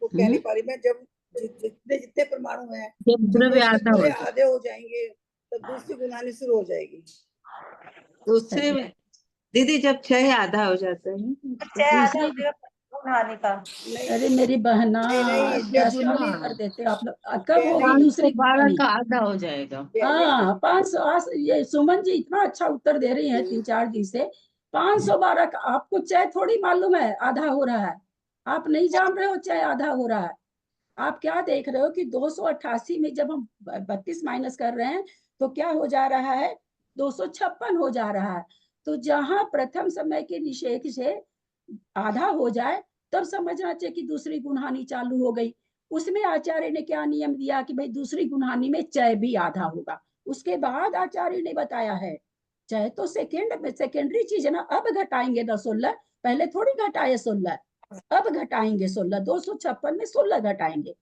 तो पहली पारी में जब जितने जितने परमाणु हैं जब द्रव्य आधा हो आधे हो जाएंगे तब दूसरी गुणहानि शुरू हो जाएगी। तो उससे दीदी जब 6 आधा हो जाता है दूसरी गुणहानि का अरे मेरी बहना, नहीं, जैसे जब नहीं कर देते आप लोग। कब होगी 512 दूसरी गुणहानि? का आधा हो जाएगा। हाँ 500। ये सुमन जी इतना अच्छा उत्तर दे रही हैं 3-4 दिन से। 512 का आपको चय थोड़ी मालूम है आधा हो रहा है? आप नहीं जान रहे हो चय आधा हो रहा है? आप क्या देख रहे हो कि 288 में जब हम 32 माइनस कर रहे हैं तो क्या हो जा रहा है? 256 हो जा रहा है। तो जहां प्रथम समय के निषेक से आधा हो जाए तब समझना चाहिए कि दूसरी गुणहानि चालू हो गई। उसमें आचार्य ने क्या नियम दिया कि भाई दूसरी गुणहानि में चय भी आधा होगा। उसके बाद आचार्य ने बताया है चय तो सेकेंडरी चीज है ना। अब घटाएंगे ना 16, पहले थोड़ी घटाए 16, अब घटाएंगे 16। 256 में 16 घटाएंगे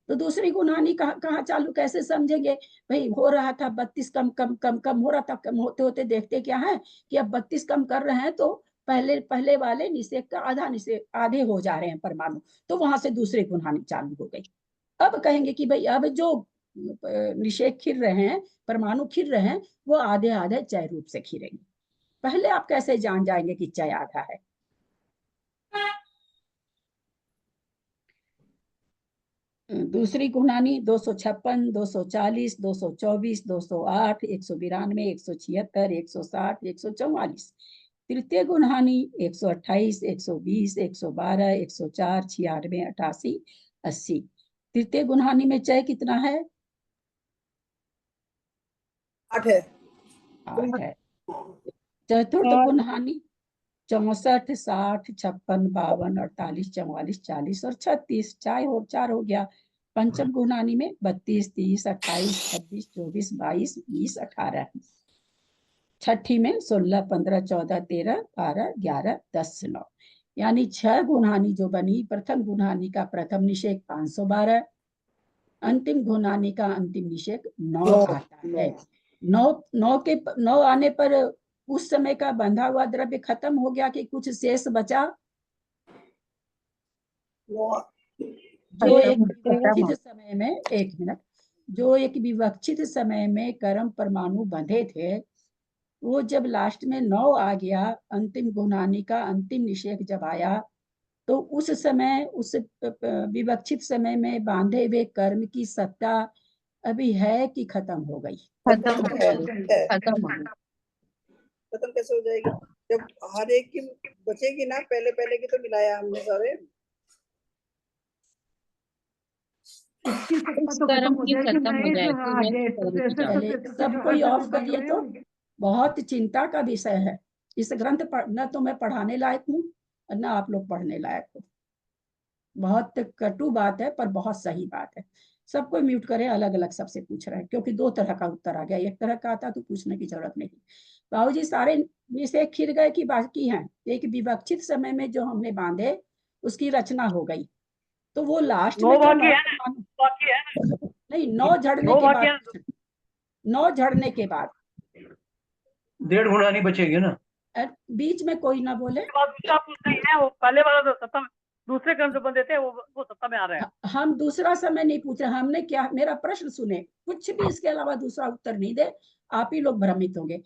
तो दूसरी गुणहानि कहाँ चालू, कैसे समझेंगे? भाई हो रहा था 32 कम कम कम कम हो रहा था, कम होते होते देखते क्या है कि अब 32 कम कर रहे हैं तो पहले वाले निषेक का आधा निषेक आधे हो जा रहे हैं परमाणु, तो वहां से दूसरी गुणहानि चालू हो गई। अब कहेंगे कि भाई अब जो निषेक खिर रहे हैं, परमाणु खिर रहे हैं, वो आधे आधे चय रूप से खिरेंगे। पहले आप कैसे जान जाएंगे कि चय आधा है? दूसरी गुणहानि 256, 240, 224, 208, 192, 176, 160, 144। तृतीय गुणहानि 128, 120, 112, 104, 96, 88, 80। तृतीय गुणहानि में चय कितना है? 8 है। 8 है। चतुर्थ गुणहानि 64, 60, 56, 52, 48, 44, 40 और 36। 4 हो गया। पंचम गुणहानि में 32, 30, 28, 26, 24, 22, 20, 18। छठी में 16, 15, 14, 13, 12, 11, 10, 9। यानी 6 गुणहानि जो बनी। प्रथम गुणहानि का प्रथम निषेक 512, अंतिम गुणहानि का अंतिम निषेक 9 आता है। 9 आने पर उस समय का बंधा हुआ द्रव्य खत्म हो गया कि कुछ शेष बचा? जो एक विवक्षित समय में, एक मिनट, जो एक विवक्षित समय में कर्म परमाणु बंधे थे, वो जब लास्ट में 9 आ गया, अंतिम गुणहानि का अंतिम निषेक जब आया, तो उस समय, उस विवक्षित समय में बांधे हुए कर्म की सत्ता अभी है कि खत्म हो गई? खत्म हो है, गई। है। खत्म हो गई। खत्म कैसे हो जाएगी जब हर एक की बचेगी ना? पहले पहले की तो मिलाया हमने सारे। उस कर्म की खत्म हो जाएगी, वैसे कर्म की चालू। चलिए, सब कोई ऑफ करिए। तो बहुत चिंता का विषय है। इस ग्रंथ न तो मैं पढ़ाने लायक हूँ और न आप लोग पढ़ने लायक हो। बहुत कटु बात है, पर बहुत सही बात है। सबको म्यूट करें, अलग अलग सबसे पूछ रहे हैं, क्योंकि 2 तरह का उत्तर आ गया। एक तरह का आता तो पूछने की जरूरत नहीं। बाबूजी सारे निषेक खिर गए कि बाकी हैं? एक विवक्षित समय में जो हमने बांधे, उसकी रचना हो गई, तो वो लास्ट में 9 जो बाकी है, 9 बाकी है। नहीं, 9 झड़ने 9 के बाकी बाद, है। 9 झड़ने के बाद 1.5 गुणहानि बचेगी ना? बीच में कोई ना बोले। उसके बाद दूसरा पूछ रही है, वो पहले वाला जो सत्ता में, दूसरे क्रम जो बंदे थे वो सत्ता में आ रहे हैं। हम दूसरा समय नहीं पूछ रहे। हमने क्या, मेरा प्रश्न सुने, कुछ भी इसके अलावा दूसरा उत्तर नहीं दे। आप ही लोग भ्रमित होंगे।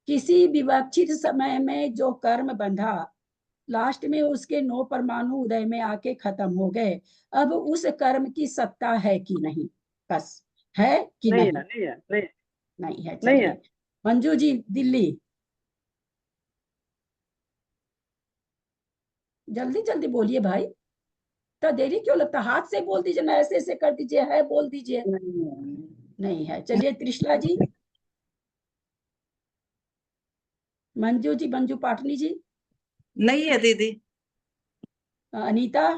किसी विवक्षित समय में जो कर्म बंधा, लास्ट में उसके 9 परमाणु उदय में आके खत्म हो गए, अब उस कर्म की सत्ता है कि नहीं? बस, है कि नहीं नहीं? है, नहीं है, नहीं है। नहीं है। नहीं चलिए, है। मंजू जी दिल्ली, जल्दी जल्दी बोलिए भाई, तो देरी क्यों लगता? हाथ से बोल दीजिए ना, ऐसे ऐसे कर दीजिए, है बोल दीजिए। नहीं है। चलिए त्रिशला जी, मंजू जी, मंजू पाटनी जी, नहीं है दीदी। अनीता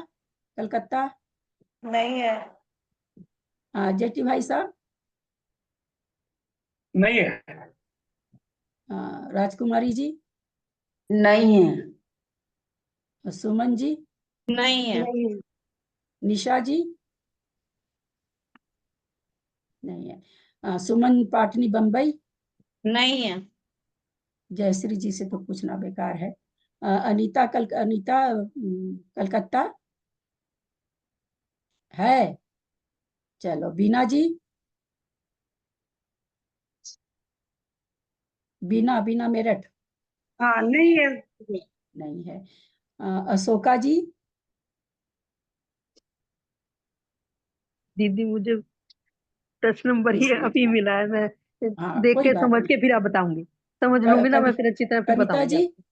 कलकत्ता, नहीं है। जेठी भाई साहब, नहीं है। राजकुमारी जी, नहीं है। सुमन जी, नहीं है। निशा जी, नहीं है। सुमन पाटनी बम्बई, नहीं है। जयश्री जी से तो पूछना बेकार है। अनीता कलकत्ता है। चलो, बीना जी, बीना बीना मेरठ, हाँ, नहीं है। नहीं है। अशोका जी, दीदी मुझे प्रश्न नंबर ही अभी मिला है, मैं हाँ, देख कोई के बात समझ नहीं। के फिर आप बताऊंगी। समझ लूंगी ना मैं, फिर अच्छी तरह फिर कविता बताऊंगी जी, आपको।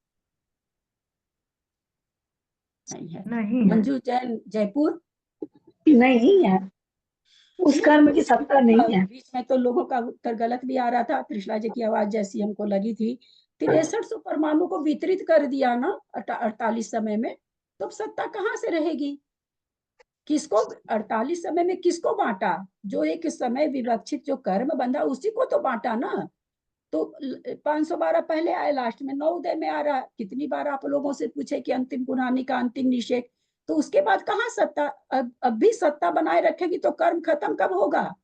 नहीं है। नहीं है। मंजू जैन जयपुर, नहीं है, उस कर्म की सत्ता नहीं है। बीच में तो लोगों का उत्तर गलत भी आ रहा था। त्रिशला जी की आवाज जैसी हमको लगी थी। 6300 परमाणु को वितरित कर दिया ना 48 समय में, तो अब सत्ता कहाँ से रहेगी? किसको 48 समय में किसको बांटा? जो एक समय विवक्षित जो कर्म बंधा, उसी को तो बांटा ना। तो 512 पहले आए, लास्ट में 9 उदय में आ रहा। कितनी बार आप लोगों से पूछे कि अंतिम गुणहानि का अंतिम निषेक, तो उसके बाद कहाँ सत्ता? अब भी सत्ता बनाए रखेगी तो कर्म खत्म कब होगा?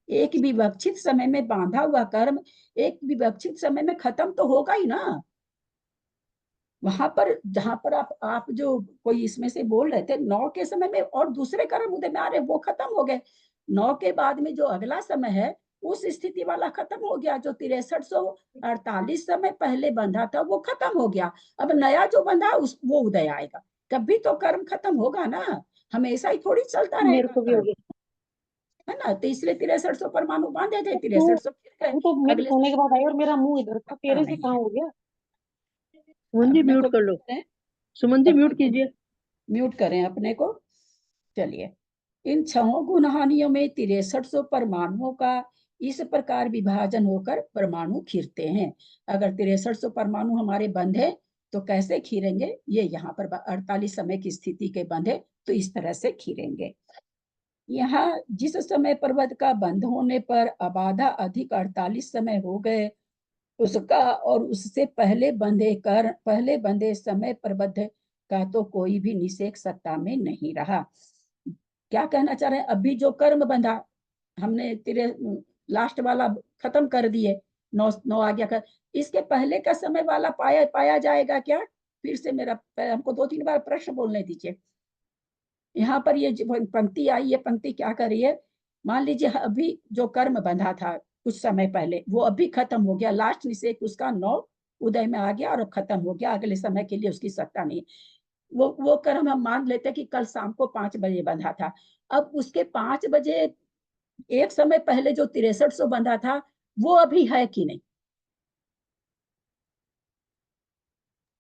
एक विवक्षित समय में बांधा हुआ कर्म एक विवक्षित समय में खत्म तो होगा ही ना। वहां पर जहां पर आप जो कोई इसमें से बोल रहे थे 9 के समय में और दूसरे कर्म उदय में आ रहे, वो खत्म हो गए। 9 के बाद में जो अगला समय है, उस स्थिति वाला खत्म हो गया। जो 6348 समय पहले बंधा था वो खत्म हो गया। अब नया जो बंधा उस वो उदय आएगा। कभी तो कर्म खत्म होगा ना, हमेशा ही थोड़ी चलता मेरे रहेगा को भी हो कर्म, गया। है ना। तो इसलिए 6300 परमाणु बांधे थे, तू 6300 फिर गए। तू तो मेरे अगले सोने के बाद आई और मेरा मुंह इधर था, पता तेरे से नहीं कहाँ है। हो गया? सुमन जी अपने म्यूट को कर लो, करें, सुमन जी अपने म्यूट को कीजिए। म्यूट करें अपने को। चलिए, इन 6 गुणहानियों में 6300 परमाणुओं का इस प्रकार विभाजन होकर परमाणु खिरते हैं। अगर 6300 परमाणु हमारे बंद है तो कैसे खीरेंगे? ये यहाँ पर 48 समय की स्थिति के बंद है तो इस तरह से खीरेंगे। यहाँ जिस समय पर्वत का बंद होने पर आबादा अधिक 48 समय हो गए, उसका और उससे पहले बंधे समय प्रबद्ध का तो कोई भी निषेक सत्ता में नहीं रहा। क्या कहना चाह रहे हैं? अभी जो कर्म बंधा हमने तेरे लास्ट वाला खत्म कर दिए, 9 आज्ञा का, इसके पहले का समय वाला पाया जाएगा क्या? फिर से हमको 2-3 बार प्रश्न बोलने दीजिए। यहाँ पर ये पंक्ति आई, ये पंक्ति क्या कर रही है? मान लीजिए अभी जो कर्म बंधा था कुछ समय पहले, वो अभी खत्म हो गया, लास्ट निषेक उसका 9 उदय में आ गया और अब खत्म हो गया, अगले समय के लिए उसकी सत्ता नहीं। वो कर्म हम मान लेते हैं कि कल शाम को 5 बजे बंधा था। अब उसके 5 बजे एक समय पहले जो 6300 बंधा था वो अभी है कि नहीं?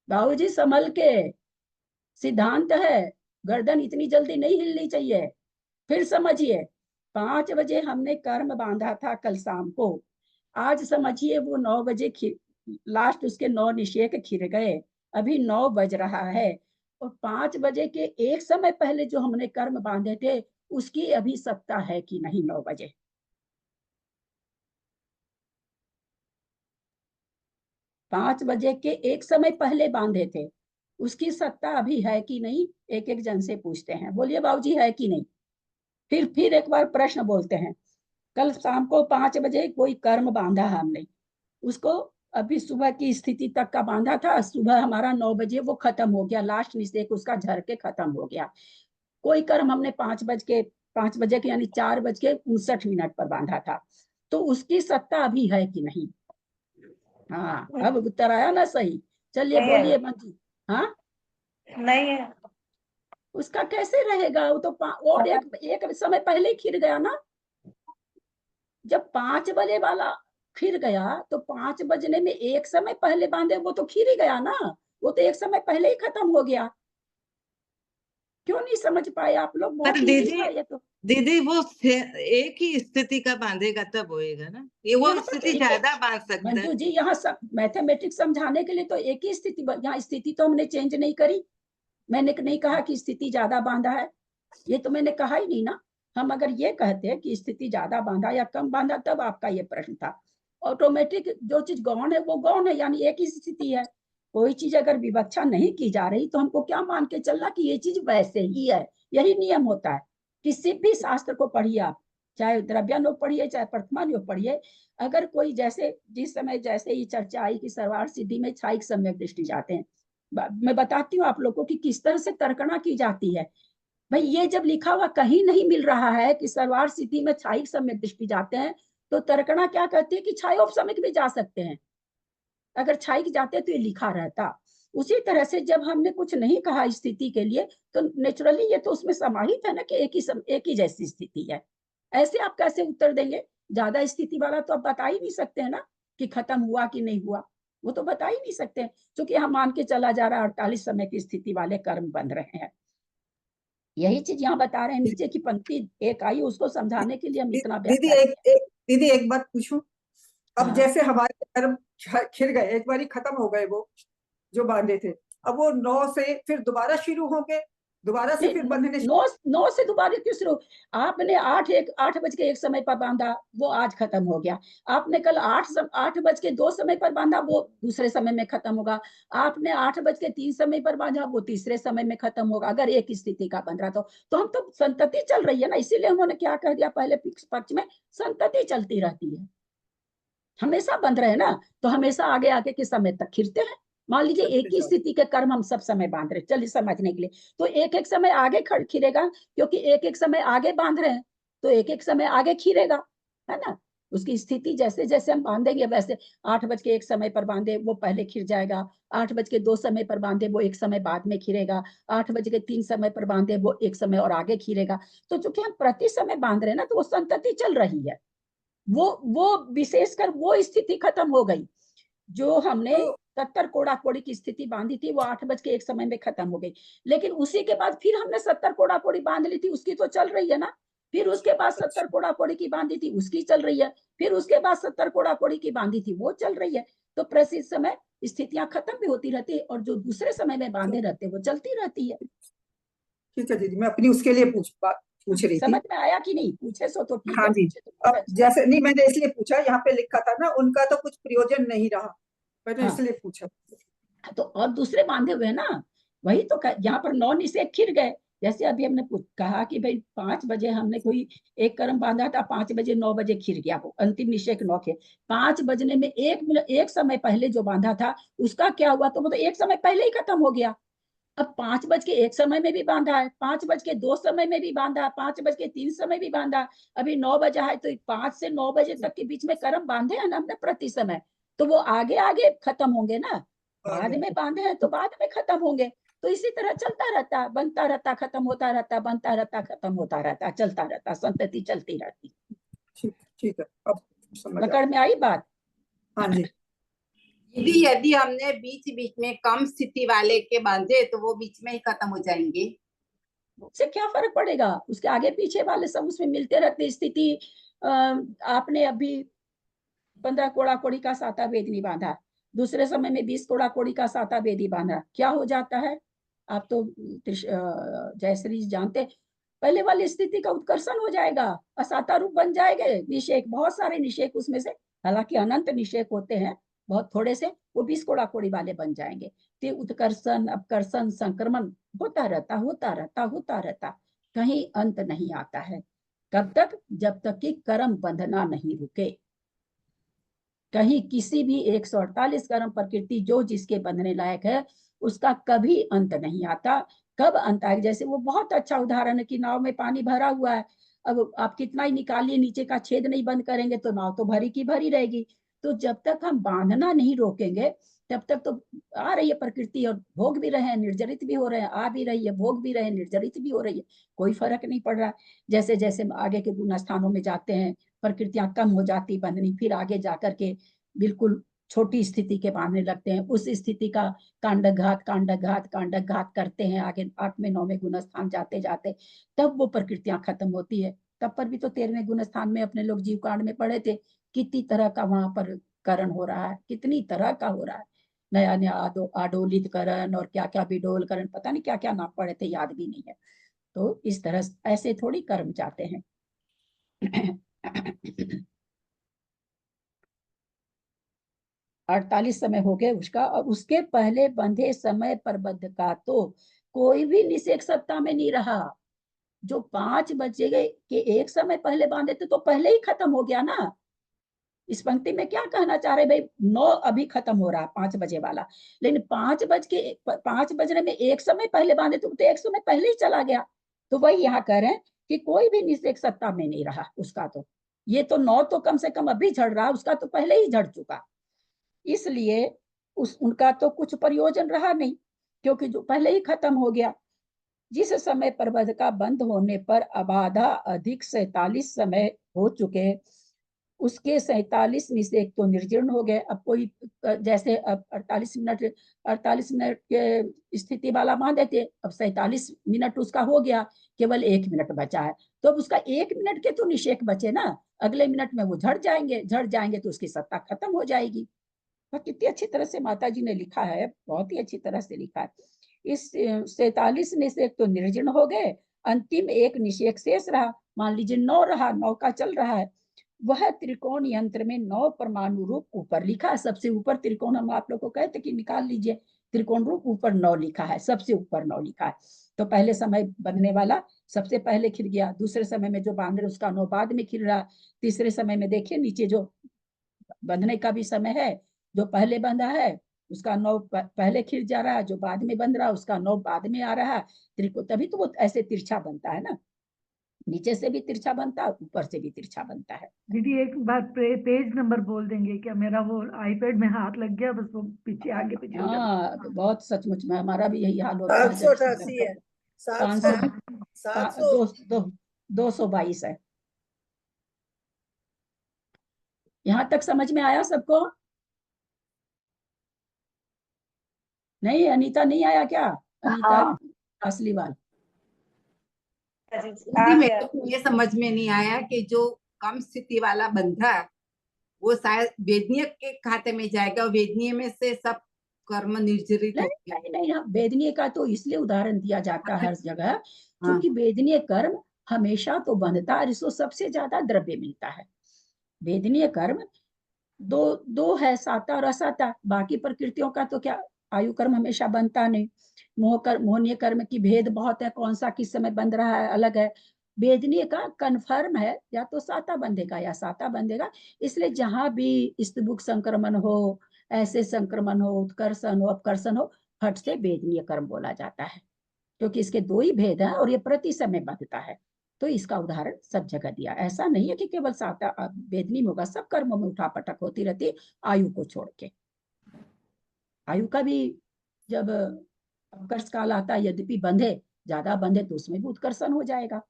बाबूजी संभल के, सिद्धांत है, गर्दन इतनी जल्दी नहीं हिलनी चाहिए। फिर समझिए, 5 बजे हमने कर्म बांधा था कल शाम को, आज समझिए वो 9 बजे लास्ट उसके 9 निषेक खिर गए, अभी 9 बज रहा है और 5 बजे के एक समय पहले जो हमने कर्म बांधे थे उसकी अभी सत्ता है कि नहीं? 9 बजे 5 बजे के एक समय पहले बांधे थे, उसकी सत्ता अभी है कि नहीं? एक एक जन से पूछते हैं, बोलिए बाबूजी है कि नहीं? फिर एक बार प्रश्न बोलते हैं, कल शाम को 5 बजे कोई कर्म बांधा हमने, उसको अभी सुबह की स्थिति तक का बांधा था, सुबह हमारा 9 बजे वो खत्म हो गया, लास्ट निषेक उसका झर के खत्म हो गया। कोई कर्म हमने 5 बजे के यानी 4:59 पर बांधा था, तो उसकी सत्ता अभी है कि नहीं? हाँ, अब उत्तर आया ना सही? चलिए बोलिए मंजू। हाँ, नहीं है। उसका कैसे रहेगा? वो तो और एक समय पहले ही खिर गया ना। जब 5 बजे वाला खिर गया तो 5 बजने में एक समय पहले बांधे वो तो खिर ही गया ना, वो तो एक समय पहले ही खत्म हो गया। क्यों नहीं समझ पाए आप लोग? बहुत पर इजी है ये तो। दीदी वो एक ही स्थिति का बांधेगा तब होएगा ना, ये वो यहाँ पर तो स्थिति ज्यादा बांध सकता है। मंजू जी, यहाँ सब मैथमेटिक्स समझाने के लिए तो एक ही स्थिति, यहाँ स्थिति तो हमने चेंज नहीं करी। मैंने नहीं कहा कि स्थिति ज्यादा बांधा है, ये तो मैंने कहा ही नहीं ना। हम अगर ये कहते हैं कि स्थिति ज्यादा बांधा या कम बांधा तब आपका ये प्रश्न था। ऑटोमेटिक जो चीज गौण है वो गौण है, यानी एक ही स्थिति है। कोई चीज अगर विवक्षा नहीं की जा रही तो हमको क्या मान के चलना कि ये चीज वैसे ही है? यही नियम होता है। किसी भी शास्त्र को पढ़िए आप, चाहे द्रव्यानुग पढ़िए चाहे प्रथमानुग पढ़िए, अगर कोई जैसे जिस समय जैसे ही चर्चा आई कि सर्वार्थ सिद्धि में छाइक सम्यक दृष्टि जाते हैं, मैं बताती हूँ आप लोगों को कि किस तरह से तर्कणा की जाती है। भाई ये जब लिखा हुआ कहीं नहीं मिल रहा है कि सर्वार्थ सिद्धि में छाइक सम्यक दृष्टि जाते हैं, तो तर्कणा क्या कहती है कि छायोपसमिक भी जा सकते हैं। अगर छाइक जाते तो ये लिखा रहता। उसी तरह से जब हमने कुछ नहीं कहा स्थिति के लिए तो नेचुरली ये तो उसमें समाहित है ना कि एक ही जैसी स्थिति है। ऐसे आप कैसे उत्तर देंगे? ज्यादा स्थिति वाला तो आप बता ही नहीं सकते हैं ना कि खत्म हुआ कि नहीं हुआ, वो तो बता ही नहीं सकते, क्योंकि हम मान के चला जा रहा है 48 समय की स्थिति वाले कर्म बन रहे हैं। यही चीज यहाँ बता रहे हैं। नीचे की पंक्ति एक आई, उसको समझाने के लिए हम इतना दीदी एक बात पूछूं। अब हाँ। जैसे हमारे कर्म खिर गए, एक बारी खत्म हो गए वो जो बांधे थे, अब वो 9 से फिर दोबारा शुरू होंगे, दोबारा से फिर बंधने 9 से दोबारा क्यों शुरू? आपने 8 बज के 1 समय पर बांधा, वो आज खत्म हो गया। आपने कल 8 बज के 2 समय पर बांधा, वो दूसरे समय में खत्म होगा। आपने 8 बज के 3 समय पर बांधा, वो तीसरे समय में खत्म होगा, अगर एक स्थिति का बन रहा तो हम तो संतति चल रही है ना, इसीलिए उन्होंने क्या कह दिया पहले पक्ष में, संतति चलती रहती है, हमेशा बंध रहे ना, तो हमेशा आगे आगे के समय तक खिरते हैं। मान लीजिए एक ही स्थिति के कर्म हम सब समय बांध रहे, चलिए समझने के लिए, तो एक एक समय आगे खिरेगा, क्योंकि एक एक समय आगे बांध रहे हैं तो एक एक समय आगे खिरेगा, है ना। उसकी स्थिति जैसे जैसे हम बांधेंगे वैसे 8 बज के 1 समय पर बांधे वो पहले खिर जाएगा, 8 बज के 2 समय पर बांधे वो एक समय बाद में खिरेगा, 8 बज के 3 समय पर बांधे वो एक समय और आगे खिरेगा। तो चूंकि हम प्रति समय बांध रहे हैं ना, तो वो संतति चल रही है। वो विशेषकर वो स्थिति खत्म हो गई जो हमने तो 70 कोड़ा कोड़ी की स्थिति बांधी थी वो 8:01 समय में खत्म हो गई, लेकिन उसी के बाद फिर हमने 70 कोड़ा कोड़ी बांध ली थी, उसकी तो चल रही है ना। फिर उसके बाद 70 कोड़ा कोड़ी की बांधी थी, उसकी चल रही है। फिर उसके बाद 70 कोड़ा कोड़ी की बांधी थी, वो चल रही है। तो प्रसिद्ध समय स्थितियां खत्म भी होती रहती है, और जो दूसरे समय में बांधे रहते वो चलती रहती है। ठीक है दीदी, मैं अपनी उसके लिए पूछ रही थी। समझ में आया कि नहीं? पूछे सो तो ठीक हाँ है, जी। पूछे तो बहुत अब अच्छा। जैसे नहीं, मैंने इसलिए पूछा, यहाँ पे लिखा था ना उनका तो कुछ प्रयोजन नहीं रहा, मैंने हाँ। इसलिए पूछा। तो और दूसरे बांधे हुए ना, वही तो यहाँ पर 9 निषेध खिर गए। जैसे अभी हमने कहा कि भाई 5 बजे हमने कोई एक कर्म बांधा था, 5 बजे 9 बजे खिर गया, वो अंतिम निषेध 9 के 5 बजने में 1 मिनट 1 समय पहले जो बांधा था उसका क्या हुआ? तो वो तो 1 समय पहले ही खत्म हो गया। अब 5:01 समय में भी बांधा है, 5:02 समय में भी बांधा, 5:03 समय भी बांधा, अभी 9 बजा है, तो 5 से 9 बजे तक के बीच में कर्म बांधे हैं ना हमने प्रति समय, तो वो आगे आगे खत्म होंगे ना। बाद में बांधे हैं तो बाद में खत्म होंगे। तो इसी तरह चलता रहता, बनता रहता, खत्म होता रहता, बनता रहता, खत्म होता रहता, चलता रहता, संतति चलती रहती। ठीक ठीक है, अब समझ आ पकड़ में आई बात? हाँ जी। दीदी यदि हमने बीच बीच में कम स्थिति वाले के बांधे तो वो बीच में ही खत्म हो जाएंगे। उससे क्या फर्क पड़ेगा? उसके आगे पीछे वाले सब उसमें मिलते रहते स्थिति। आपने अभी 15 कोड़ा कोड़ी का साता वेदनी बांधा, दूसरे समय में 20 कोड़ा कोड़ी का साता वेदी बांधा, क्या हो जाता है? आप तो जयश्री जानते, पहले वाली स्थिति का उत्कर्षण हो जाएगा, असाता रूप बन जाएंगे निषेक, बहुत सारे निषेक उसमें से, हालांकि अनंत निषेक होते हैं, बहुत थोड़े से वो 20 कोड़ा कोड़ी वाले बन जाएंगे। तो उत्कर्षण अपकर्षण संक्रमण होता रहता, होता रहता, होता रहता, कहीं अंत नहीं आता है। कब तक? जब तक कि कर्म बंधना नहीं रुके। कहीं किसी भी 148 कर्म प्रकृति जो जिसके बंधने लायक है उसका कभी अंत नहीं आता। कब अंत आएगा? जैसे वो बहुत अच्छा उदाहरण है कि नाव में पानी भरा हुआ है, अब आप कितना ही निकालिए नीचे का छेद नहीं बंद करेंगे तो नाव तो भरी की भरी रहेगी। तो जब तक हम बांधना नहीं रोकेंगे तब तक तो आ रही है प्रकृति और भोग भी रहे हैं, निर्जरित भी हो रहे हैं, आ भी रही है, भोग भी रहे हैं, निर्जरित भी हो रही है, कोई फर्क नहीं पड़ रहा। जैसे जैसे आगे के गुण स्थानों में जाते हैं प्रकृतियां कम हो जाती बंधनी, फिर आगे जाकर के बिल्कुल छोटी स्थिति के बांधने लगते हैं। उस स्थिति का कांडघात कांडघात कांडघात करते हैं, आगे 8वें 9वें गुण स्थान जाते जाते तब वो प्रकृतियां खत्म होती है। तब पर भी तो 13वें गुण स्थान में अपने लोग जीव कांड में पढ़े थे, कितनी तरह का वहां पर करण हो रहा है, कितनी तरह का हो रहा है, नया नया आडोलित करण और क्या क्या विडोल करण, पता नहीं क्या क्या नाम पढ़े थे, याद भी नहीं है। तो इस तरह ऐसे थोड़ी कर्म जाते हैं। 48 समय हो गए उसका, और उसके पहले बंधे समय पर बद्ध का तो कोई भी निषेक सत्ता में नहीं रहा। जो 5 बजे के एक समय पहले बांधे थे तो पहले ही खत्म हो गया ना। इस पंक्ति में क्या कहना चाह रहे भाई? 9 अभी खत्म हो रहा, 5 बजे वाला, लेकिन 5 बजने में एक समय पहले बांधे तो एक समय पहले ही चला गया। तो वही यहाँ कह रहे हैं कि कोई भी निषेक सत्ता में नहीं रहा उसका। तो ये तो 9 तो कम से कम अभी झड़ रहा, उसका तो पहले ही झड़ चुका, इसलिए उनका तो कुछ प्रयोजन रहा नहीं, क्योंकि जो पहले ही खत्म हो गया। जिस समय प्रबंध का बंद होने पर अबाधा अधिक 47 समय हो चुके, उसके 47 निषेक तो निर्जीर्ण हो गए। अब कोई जैसे अब 48 मिनट के स्थिति वाला मान देते, अब 47 मिनट उसका हो गया, केवल 1 मिनट बचा है, तो अब उसका 1 मिनट के तो निषेक बचे ना, अगले मिनट में वो झड़ जाएंगे तो उसकी सत्ता खत्म हो जाएगी। और कितनी अच्छी तरह से माता जी ने लिखा है, बहुत ही अच्छी तरह से लिखा है। इस 47 निषेक तो निर्जीर्ण हो गए, अंतिम एक निषेक शेष रहा, मान लीजिए 9 रहा, 9 का चल रहा है। वह त्रिकोण यंत्र में 9 परमाणु रूप ऊपर लिखा है, सबसे ऊपर त्रिकोण हम आप लोग को कहते कि निकाल लीजिए, त्रिकोण रूप ऊपर 9 लिखा है, सबसे ऊपर 9 लिखा है। तो पहले समय बंधने वाला सबसे पहले खिल गया, दूसरे समय में जो बांध रहे उसका 9 बाद में खिल रहा, तीसरे समय में देखिए नीचे जो बंधने का भी समय है, जो पहले बंधा है उसका 9 पहले खिल जा रहा है, जो बाद में बंध रहा है उसका 9 बाद में आ रहा है। त्रिकोण तभी तो वो ऐसे तिरछा बनता है ना, नीचे से भी तिरछा बनता है, ऊपर से भी तिरछा बनता है। दीदी एक बार पेज नंबर बोल देंगे क्या? मेरा वो आईपैड में हाथ लग गया, बस वो पीछे आगे पीछे हो जाता हाँ बहुत सचमुच में हमारा भी यही हाल होता है जब 788 है, 500 700 222 है। यहाँ तक समझ में आया सबको? नहीं, अनीता नहीं आया क्या? अनीता हाँ। असली वाला। दीदी मेरे को ये समझ में नहीं आया कि जो कम स्थिति वाला बंधा वो शायद वेदनीय के खाते में जाएगा, वेदनीय में से सब कर्म निर्जरित हो नहीं गया। नहीं नहीं, हाँ, वेदनीय का तो इसलिए उदाहरण दिया जाता है हर जगह हाँ। क्योंकि वेदनीय कर्म हमेशा तो बंधता है, इसको सबसे ज्यादा द्रव्य मिलता है। वेदनीय कर्म दो दो है, साता और असाता। बाकी प्रकृतियों का तो क्या, आयु कर्म हमेशा बनता नहीं। मोहनीय कर्म की भेद बहुत है, कौन सा किस समय बंध रहा है अलग है। वेदनीय का कन्फर्म है, या तो साता बंधेगा या साता बंधेगा। इसलिए जहां भी स्तुबुक संक्रमण हो, ऐसे संक्रमण हो, उत्कर्षण हो, अपकर्षण हो, फट से वेदनीय कर्म बोला जाता है, क्योंकि इसके दो ही भेद हैं और ये प्रति समय बंधता है। तो इसका उदाहरण सब जगह दिया। ऐसा नहीं है कि केवल साता वेदनी में होगा, सब कर्मों में उठापटक होती रहती है, आयु को छोड़ के। आयु का भी जब अपकर्ष काल आता है, यद्यपि बंधे, ज्यादा बंधे तो उसमें भी उत्कर्षण हो जाएगा।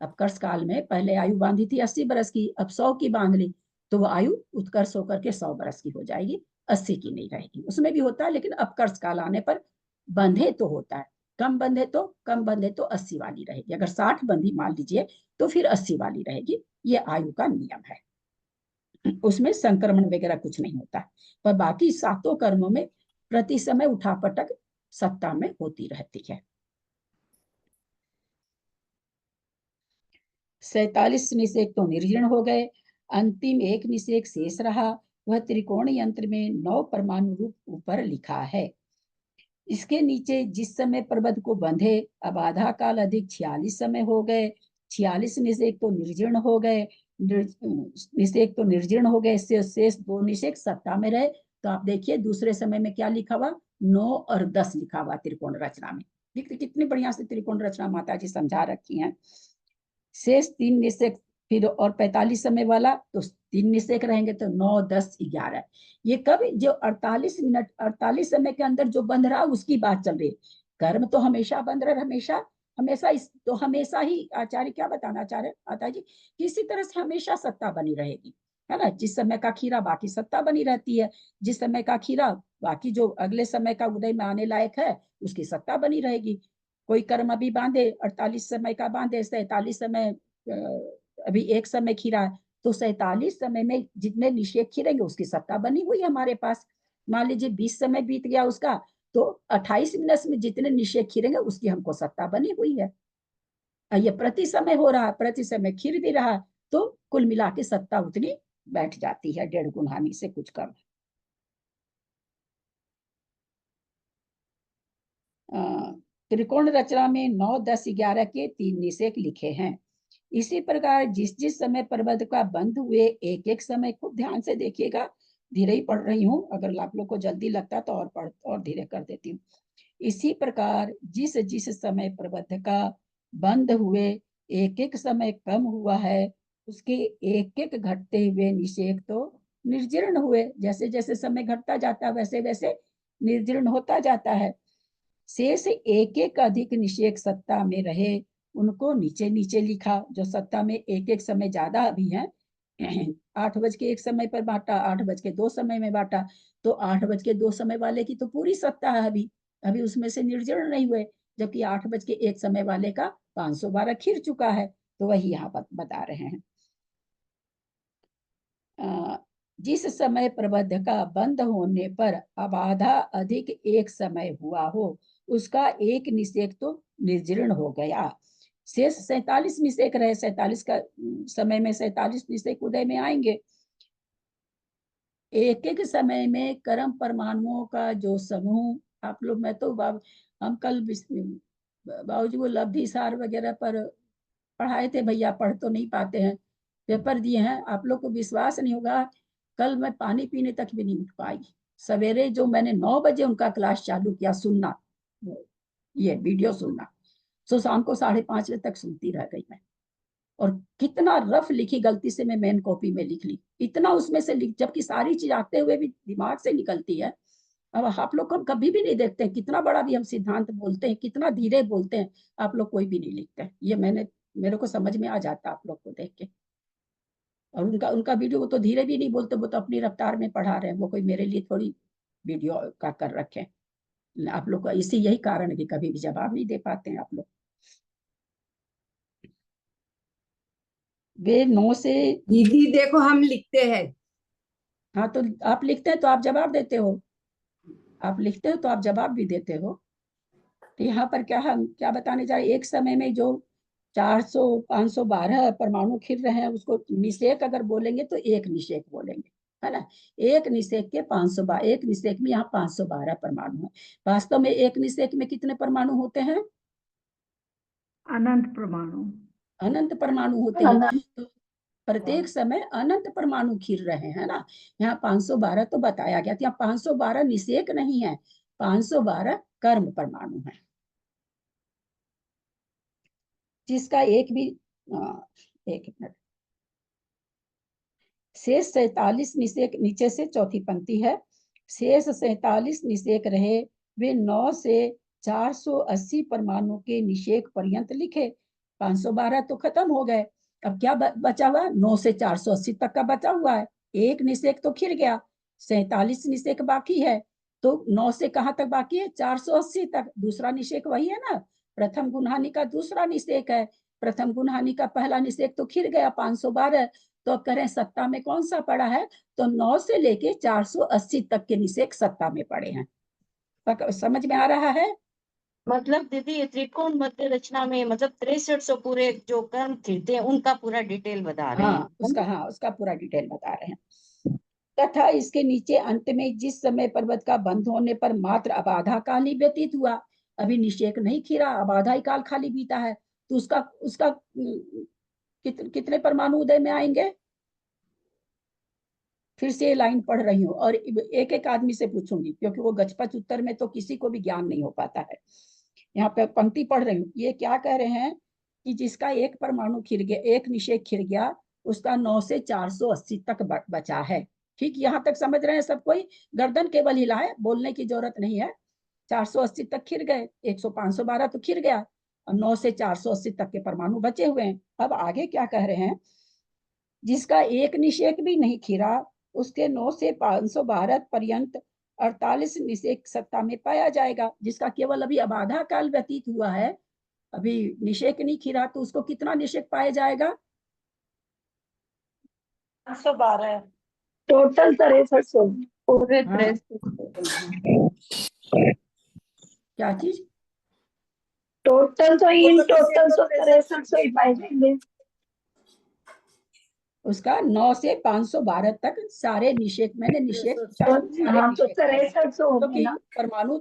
अपकर्ष काल में पहले आयु बांधी थी 80 बरस की, अब 100 की बांध ली, तो वो आयु उत्कर्ष होकर के 100 बरस की हो जाएगी, 80 की नहीं रहेगी। उसमें भी होता है, लेकिन अपकर्ष काल आने पर बंधे तो होता है, कम बंधे तो 80 वाली रहेगी। अगर 60 बंधी मान लीजिए तो फिर 80 वाली रहेगी। ये आयु का नियम है, उसमें संक्रमण वगैरह कुछ नहीं होता। पर बाकी सातों कर्मों में प्रति समय उठापटक सत्ता में होती रहती है। 47 निषेक तो निर्जीर्ण हो गए, अंतिम एक निषेक शेष रहा। वह त्रिकोण यंत्र में 9 परमाणु रूप ऊपर लिखा है। इसके नीचे जिस समय प्रबंध को बंधे, अब आधा काल अधिक 46 समय हो गए। 46 निषेक तो निर्जीर्ण हो गए, निषेक तो निर्जीर्ण हो गए, इससे शेष 2 निषेक सत्ता में रहे। तो आप देखिए दूसरे समय में क्या लिखा हुआ, 9 और 10 लिखा हुआ त्रिकोण रचना में। देखिए कितनी बढ़िया से त्रिकोण रचना माता जी समझा रखी हैं। शेष 3 निषेक फिर और 45 समय वाला, तो 3 निषेक रहेंगे, तो 9, 10, 11। ये कब, जो 48 मिनट 48 समय के अंदर जो बंध रहा उसकी बात चल रही है। कर्म तो हमेशा बंध रहा, हमेशा हमेशा तो हमेशा ही आचार्य क्या बताना चाह रहे माता जी, किसी तरह से हमेशा सत्ता बनी रहेगी, है ना। जिस समय का खीरा बाकी सत्ता बनी रहती है, जिस समय का खीरा बाकी जो अगले समय का उदय में आने लायक है उसकी सत्ता बनी रहेगी। कोई कर्म अभी बांधे 48 समय का बांधे, 47 समय अभी एक समय खीरा है, तो 47 समय में जितने निषेक खीरेंगे उसकी सत्ता बनी हुई है हमारे पास। मान लीजिए 20 समय बीत गया उसका, तो 28 मिनट में जितने निषेक खीरेंगे उसकी हमको सत्ता बनी हुई है। ये प्रति समय हो रहा, प्रति समय खीर भी रहा, तो कुल मिला के सत्ता उतनी बैठ जाती है, 1.5 गुना से कुछ कम। त्रिकोण रचना में 9, 10, 11 के 3 निषेक लिखे हैं। इसी प्रकार जिस जिस समय प्रबंध का बंध हुए, एक एक समय खूब ध्यान से देखिएगा, धीरे ही पढ़ रही हूँ, अगर आप लोग को जल्दी लगता तो और धीरे कर देती हूँ। इसी प्रकार जिस जिस समय प्रबंध का बंध हुए, एक एक समय कम हुआ है, उसके एक एक घटते हुए निषेक तो निर्जीर्ण हुए। जैसे जैसे समय घटता जाता है वैसे वैसे निर्जीर्ण होता जाता है। शेष एक एक अधिक निषेक सत्ता में रहे, उनको नीचे नीचे लिखा। जो सत्ता में एक एक समय ज्यादा अभी है, 8 बज के 1 समय पर बांटा, 8 बज के 2 समय में बांटा, तो 8 बज के 2 समय वाले की तो पूरी सत्ता है अभी, अभी उसमें से निर्जीर्ण नहीं हुए। जबकि 8 बज के 1 समय वाले का 512 खिर चुका है, तो वही यहाँ पर बता रहे हैं। जिस समय प्रबंध का बंद होने पर अब आधा अधिक एक समय हुआ हो, उसका एक निषेक तो निर्जीर्ण हो गया। शेष 47 निषेक रहे, 47 का समय में 47 निषेक उदय में आएंगे। एक एक समय में कर्म परमाणुओं का जो समूह, आप लोग, मैं तो हम कल बाबूजी वो लब्धि सार वगैरह पर पढ़ाए थे, भैया पढ़ तो नहीं पाते हैं, पेपर दिए हैं। आप लोग को विश्वास नहीं होगा, कल मैं पानी पीने तक भी नहीं उठ पाई। सवेरे जो मैंने 9 बजे उनका क्लास चालू किया सुनना, ये वीडियो सुनना, तो शाम को 5:30 बजे तक सुनती रह गई मैं। और कितना रफ लिखी, गलती से मैं मेन कॉपी में लिख ली, इतना उसमें से लिख, जबकि सारी चीज आते हुए भी दिमाग से निकलती है। अब आप लोग को हम कभी भी नहीं देखते, कितना बड़ा भी हम सिद्धांत बोलते हैं, कितना धीरे बोलते हैं, आप लोग कोई भी नहीं लिखते। ये मेरे को समझ में आ जाता आप लोग को देख के। और उनका उनका वीडियो, वो तो धीरे भी नहीं बोलते, वो तो अपनी रफ्तार में पढ़ा रहे हैं, वो कोई मेरे लिए थोड़ी वीडियो का कर रखे। आप लोग का इसी यही कारण है कि कभी भी जवाब नहीं दे पाते हैं आप लोग। वे 9 से, दीदी देखो हम लिखते हैं। हाँ तो आप लिखते हैं तो आप जवाब देते हो, आप लिखते हो तो आप जवाब भी देते हो। तो यहाँ पर क्या हम क्या बताने जा रहे हैं, एक समय में जो 400 512 परमाणु खिल रहे हैं उसको निषेक अगर बोलेंगे तो एक निषेक बोलेंगे, है ना। एक निषेक के 512, एक निषेक में यहाँ 512 परमाणु है। वास्तव में एक निषेक में कितने परमाणु होते हैं? अनंत परमाणु। अनंत परमाणु होते हैं। तो प्रत्येक समय अनंत परमाणु खिल रहे हैं ना। यहाँ 512 तो बताया गया था, यहाँ 512 निषेक नहीं है, 512 कर्म परमाणु है, जिसका एक भी एक मिनट, शेष 47 निषेक, नीचे से चौथी पंक्ति है, शेष 47 निषेक रहे, वे 9 से 480 परमाणु के निषेक पर्यंत लिखे। 512 तो खत्म हो गए, अब क्या बचा हुआ? 9 से 480 तक का बचा हुआ है। एक निषेक तो खिल गया, 47 निषेक बाकी है। तो 9 से कहाँ तक बाकी है? 480 तक। दूसरा निषेक वही है ना, प्रथम गुणहानि का दूसरा निषेक है। प्रथम गुणहानि का पहला निषेक तो खिल गया 512, तो अब करें सत्ता में कौन सा पड़ा है? तो 9 से लेके 480 तक के निषेक सत्ता में पड़े हैं। समझ में आ रहा है? मतलब दीदी ये त्रिकोण मध्य रचना में मतलब 6300 पूरे जो कर्म खिलते हैं उनका पूरा डिटेल बता रहे हैं। हाँ उसका पूरा डिटेल बता रहे हैं। तथा इसके नीचे अंत में जिस समय पर्वत का बंध होने पर मात्र अबाधा काल ही व्यतीत हुआ, अभी निषेक नहीं खीरा, अबाधा ही काल खाली बीता है, तो उसका उसका कितने परमाणु उदय में आएंगे? फिर से ये लाइन पढ़ रही हूँ और एक एक आदमी से पूछूंगी, क्योंकि वो गजपच उत्तर में तो किसी को भी ज्ञान नहीं हो पाता है। यहाँ पे पंक्ति पढ़ रही हूँ। ये क्या कह रहे हैं कि जिसका एक परमाणु खिल गया, एक निषेक खिल गया, उसका 9 से 480 तक बचा है। ठीक, यहाँ तक समझ रहे हैं सब कोई? गर्दन केवल हिलाए, बोलने की जरूरत नहीं है। 480 तक खिल गए, 100 512 तो खिल गया, और 9 से 480 तक के परमाणु बचे हुए हैं। अब आगे क्या कह रहे हैं? जिसका एक निषेक भी नहीं खिरा, उसके 9 से 512 पर्यंत 48 निषेक सत्ता में पाया जाएगा। जिसका केवल अभी अबाधा काल व्यतीत हुआ है, अभी निषेक नहीं खिरा, तो उसको कितना निषेक पाया जाएगा? 512 टोटल 6300। पूरे हाँ। 6300। क्या चीज? टोटल तो इन वो तो टोटल निषेक तो तो 6300 ही पाए जाएंगे। उसका 9 से 512 तक सारे निषेक, मैंने निषेक सारे हाँ तो निषेक पाए हैं। 6300 हो गए क्योंकि ना। परमाणु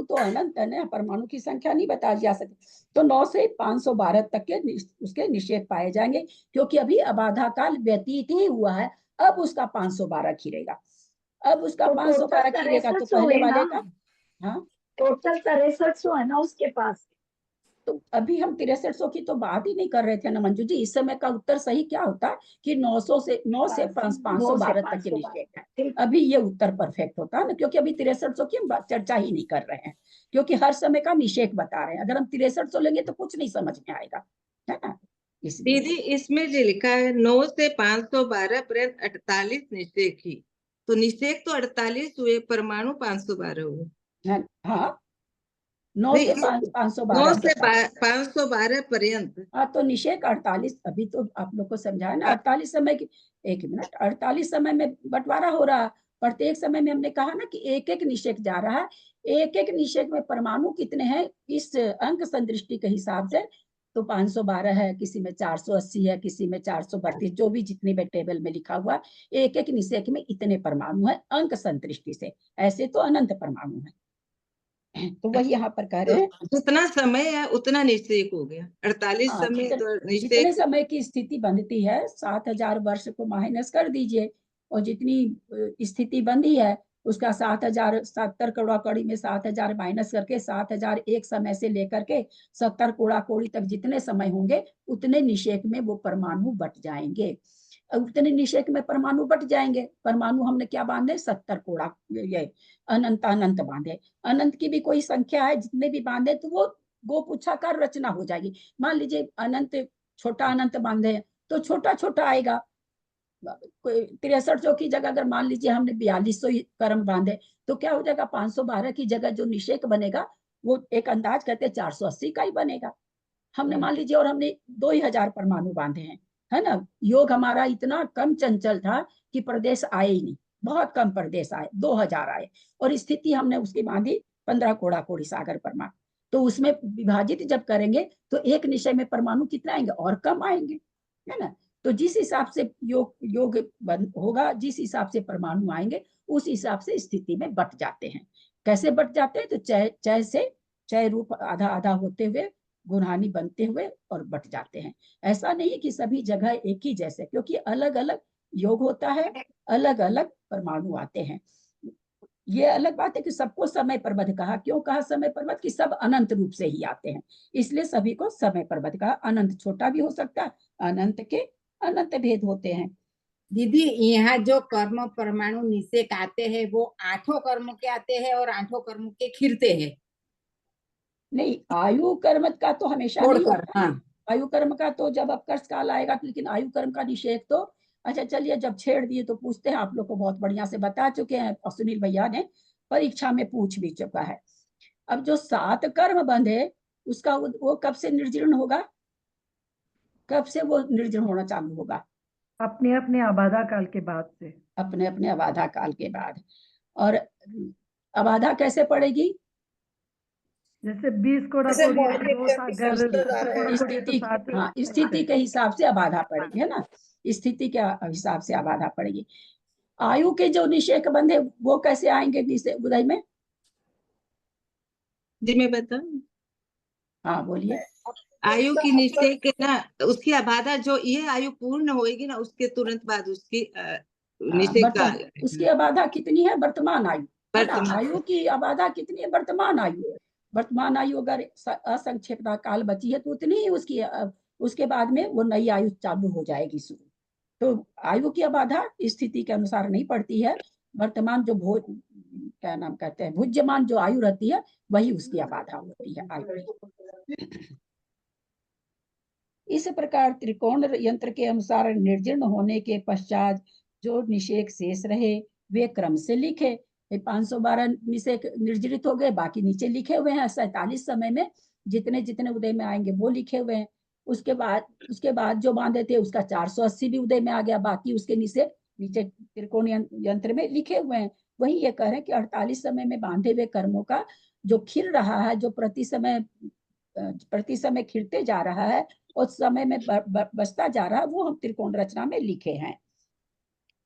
तो अनंत है ना, परमाणु की संख्या नहीं बता जा सकती। तो 9 से 512 तक के उसके निषेक पाए जाएंगे, क्योंकि अभी अबाधा काल व्यतीत ही हुआ है। अब उसका 512 खिलेगा, अब उसका तो 512 टोटल खिलेगा, तो 6300 पहले है वाले ना। का। हाँ, टोटल 6300 है ना उसके पास। तो अभी हम 6300 की तो बात ही नहीं कर रहे थे ना मंजू जी। इस समय का उत्तर सही क्या होता कि 9 से 512 तक के निषेक है। अभी ये उत्तर परफेक्ट होता है ना, क्योंकि अभी 6300 की हम चर्चा ही नहीं कर रहे हैं, क्योंकि हर समय का निषेक बता रहे हैं। अगर हम 6300 लेंगे तो कुछ नहीं समझ में आएगा, है ना। इसलिए दीदी इसमें जो लिखा है 9 से 512 पर्यंत 48 निषेक ही, तो निषेक तो 48 हुए, परमाणु 512 हुए। हाँ, 9 से 512 9 के से पास। 512 पर्यंत। हाँ, तो निषेक 48, अभी तो आप लोग को समझाया ना 48 समय की। एक मिनट, 48 समय में बंटवारा हो रहा, प्रत्येक समय में हमने कहा ना कि एक एक निषेक जा रहा है। एक एक निषेक में परमाणु कितने हैं इस अंक संदृष्टि के हिसाब से, तो 512 है, किसी में 480 है, किसी में 432, जो भी जितनी भी टेबल में लिखा हुआ, एक एक निषेक में इतने परमाणु है अंक संदृष्टि से। ऐसे तो अनंत परमाणु है। तो वही यहाँ पर कह रहे हैं, जितना समय है उतना निषेक हो गया, 48 हाँ, समय तो जितने निषेक। समय की स्थिति बनती है, 7000 वर्ष को माइनस कर दीजिए, और जितनी स्थिति बंधी है उसका 7000, 70 कौड़ा कौड़ी में 7000 माइनस करके 7000 एक समय से लेकर के 70 कौड़ा कौड़ी तक जितने समय होंगे उतने निषेक में वो परमाणु बट जाएंगे। उतने निषेक में परमाणु बट जाएंगे। परमाणु हमने क्या बांधे? 70 कौड़ा, ये अनंत अनंत बांधे। अनंत की भी कोई संख्या है, जितने भी बांधे तो वो गोपुच्छाकार रचना हो जाएगी। मान लीजिए अनंत, छोटा अनंत बांधे तो छोटा छोटा आएगा, 6300 की जगह अगर मान लीजिए हमने 4200 कर्म बांधे तो क्या हो जाएगा, 512 की जगह जो निषेक बनेगा वो एक अंदाज करते हैं 480 का ही बनेगा। हमने मान लीजिए और हमने 2000 परमाणु बांधे हैं, है ना। योग हमारा इतना कम चंचल था कि प्रदेश आए ही नहीं, बहुत कम प्रदेश आए, 2000 आए, और स्थिति हमने उसकी बांधी 15 कोड़ा कोड़ी सागर परमाणु। तो उसमें विभाजित जब करेंगे तो एक निश्चय में परमाणु कितना आएंगे, और कम आएंगे, है ना। तो जिस हिसाब से योग होगा, जिस हिसाब से परमाणु आएंगे, उस हिसाब से स्थिति में बट जाते हैं। कैसे बट जाते हैं, तो चय से चय रूप आधा आधा होते हुए गुणहानि बनते हुए और बट जाते हैं। ऐसा नहीं कि सभी जगह एक ही जैसे, क्योंकि अलग अलग योग होता है, अलग अलग परमाणु आते हैं। ये अलग बात है कि सबको समय प्रबद्ध कहा। क्यों कहा समय प्रबद्ध, कि सब अनंत रूप से ही आते हैं, इसलिए सभी को समय प्रबद्ध कहा। अनंत छोटा भी हो सकता है, अनंत के अनंत भेद होते हैं। दीदी यहाँ जो कर्म परमाणु निषेक आते हैं वो 8 कर्म के आते हैं और 8 कर्म के खिरते हैं? नहीं, आयु कर्म का तो हमेशा नहीं छोड़कर, होता। हाँ। आयु कर्म का तो जब अपकर्ष काल आएगा, लेकिन आयु कर्म का निषेध तो, अच्छा चलिए जब छेड़ दिए तो पूछते हैं, आप लोग को बहुत बढ़िया से बता चुके हैं और सुनील भैया ने परीक्षा में पूछ भी चुका है। अब जो 7 कर्म बंधे उसका वो कब से निर्जीर्ण होगा, कब से वो निर्जीर्ण होना चालू होगा? अपने अपने आबादा काल के बाद से। अपने अपने अबाधा काल के बाद। और अबाधा कैसे पड़ेगी? जैसे 20 कोड़ा जैसे कोड़ी मौलिक दो विज्ञान की सागर, संस्था जा रहे हैं। कोड़ी है तो स्थिति, 7 हाँ, स्थिति के हिसाब से अबाधा पड़ेगी, है ना, स्थिति के हिसाब से अबाधा पड़ेगी। आयु के जो निषेक बंधे वो कैसे आएंगे उदय में? जी मैं बताऊं, हाँ बोलिए। आयु की निषेक ना, उसकी अबाधा जो ये आयु पूर्ण होएगी ना, उसके तुरंत बाद उसकी निषेक का उसकी अबाधा कितनी है? वर्तमान आयु, है ना। वर्तमान आयु की अबाधा कितनी है? वर्तमान आयु। वर्तमान आयु अगर असंक्षेपता काल बची है तो उतनी ही उसकी उसके बाद में वो नई आयु चालू हो जाएगी शुरू। तो आयु की अबाधा स्थिति के अनुसार नहीं पड़ती है। वर्तमान जो क्या नाम कहते हैं, भुज्यमान जो आयु रहती है वही उसकी अबाधा होती है आयु की। इस प्रकार त्रिकोण यंत्र के अनुसार निर्जीर्ण होने के पश्चात जो निषेक शेष रहे वे क्रम से लिखे। 512 निषेक निर्जरित हो गए, बाकी नीचे लिखे हुए हैं। 47 समय में जितने जितने उदय में आएंगे वो लिखे हुए हैं। उसके बाद जो बांधे थे उसका 480 भी उदय में आ गया, बाकी उसके निषेक नीचे त्रिकोण यंत्र में लिखे हुए हैं। वही ये कह रहे हैं कि 48 समय में बांधे हुए कर्मों का जो खिल रहा है, जो प्रति समय खिलते जा रहा है और समय में बचता जा रहा है, वो हम त्रिकोण रचना में लिखे हैं।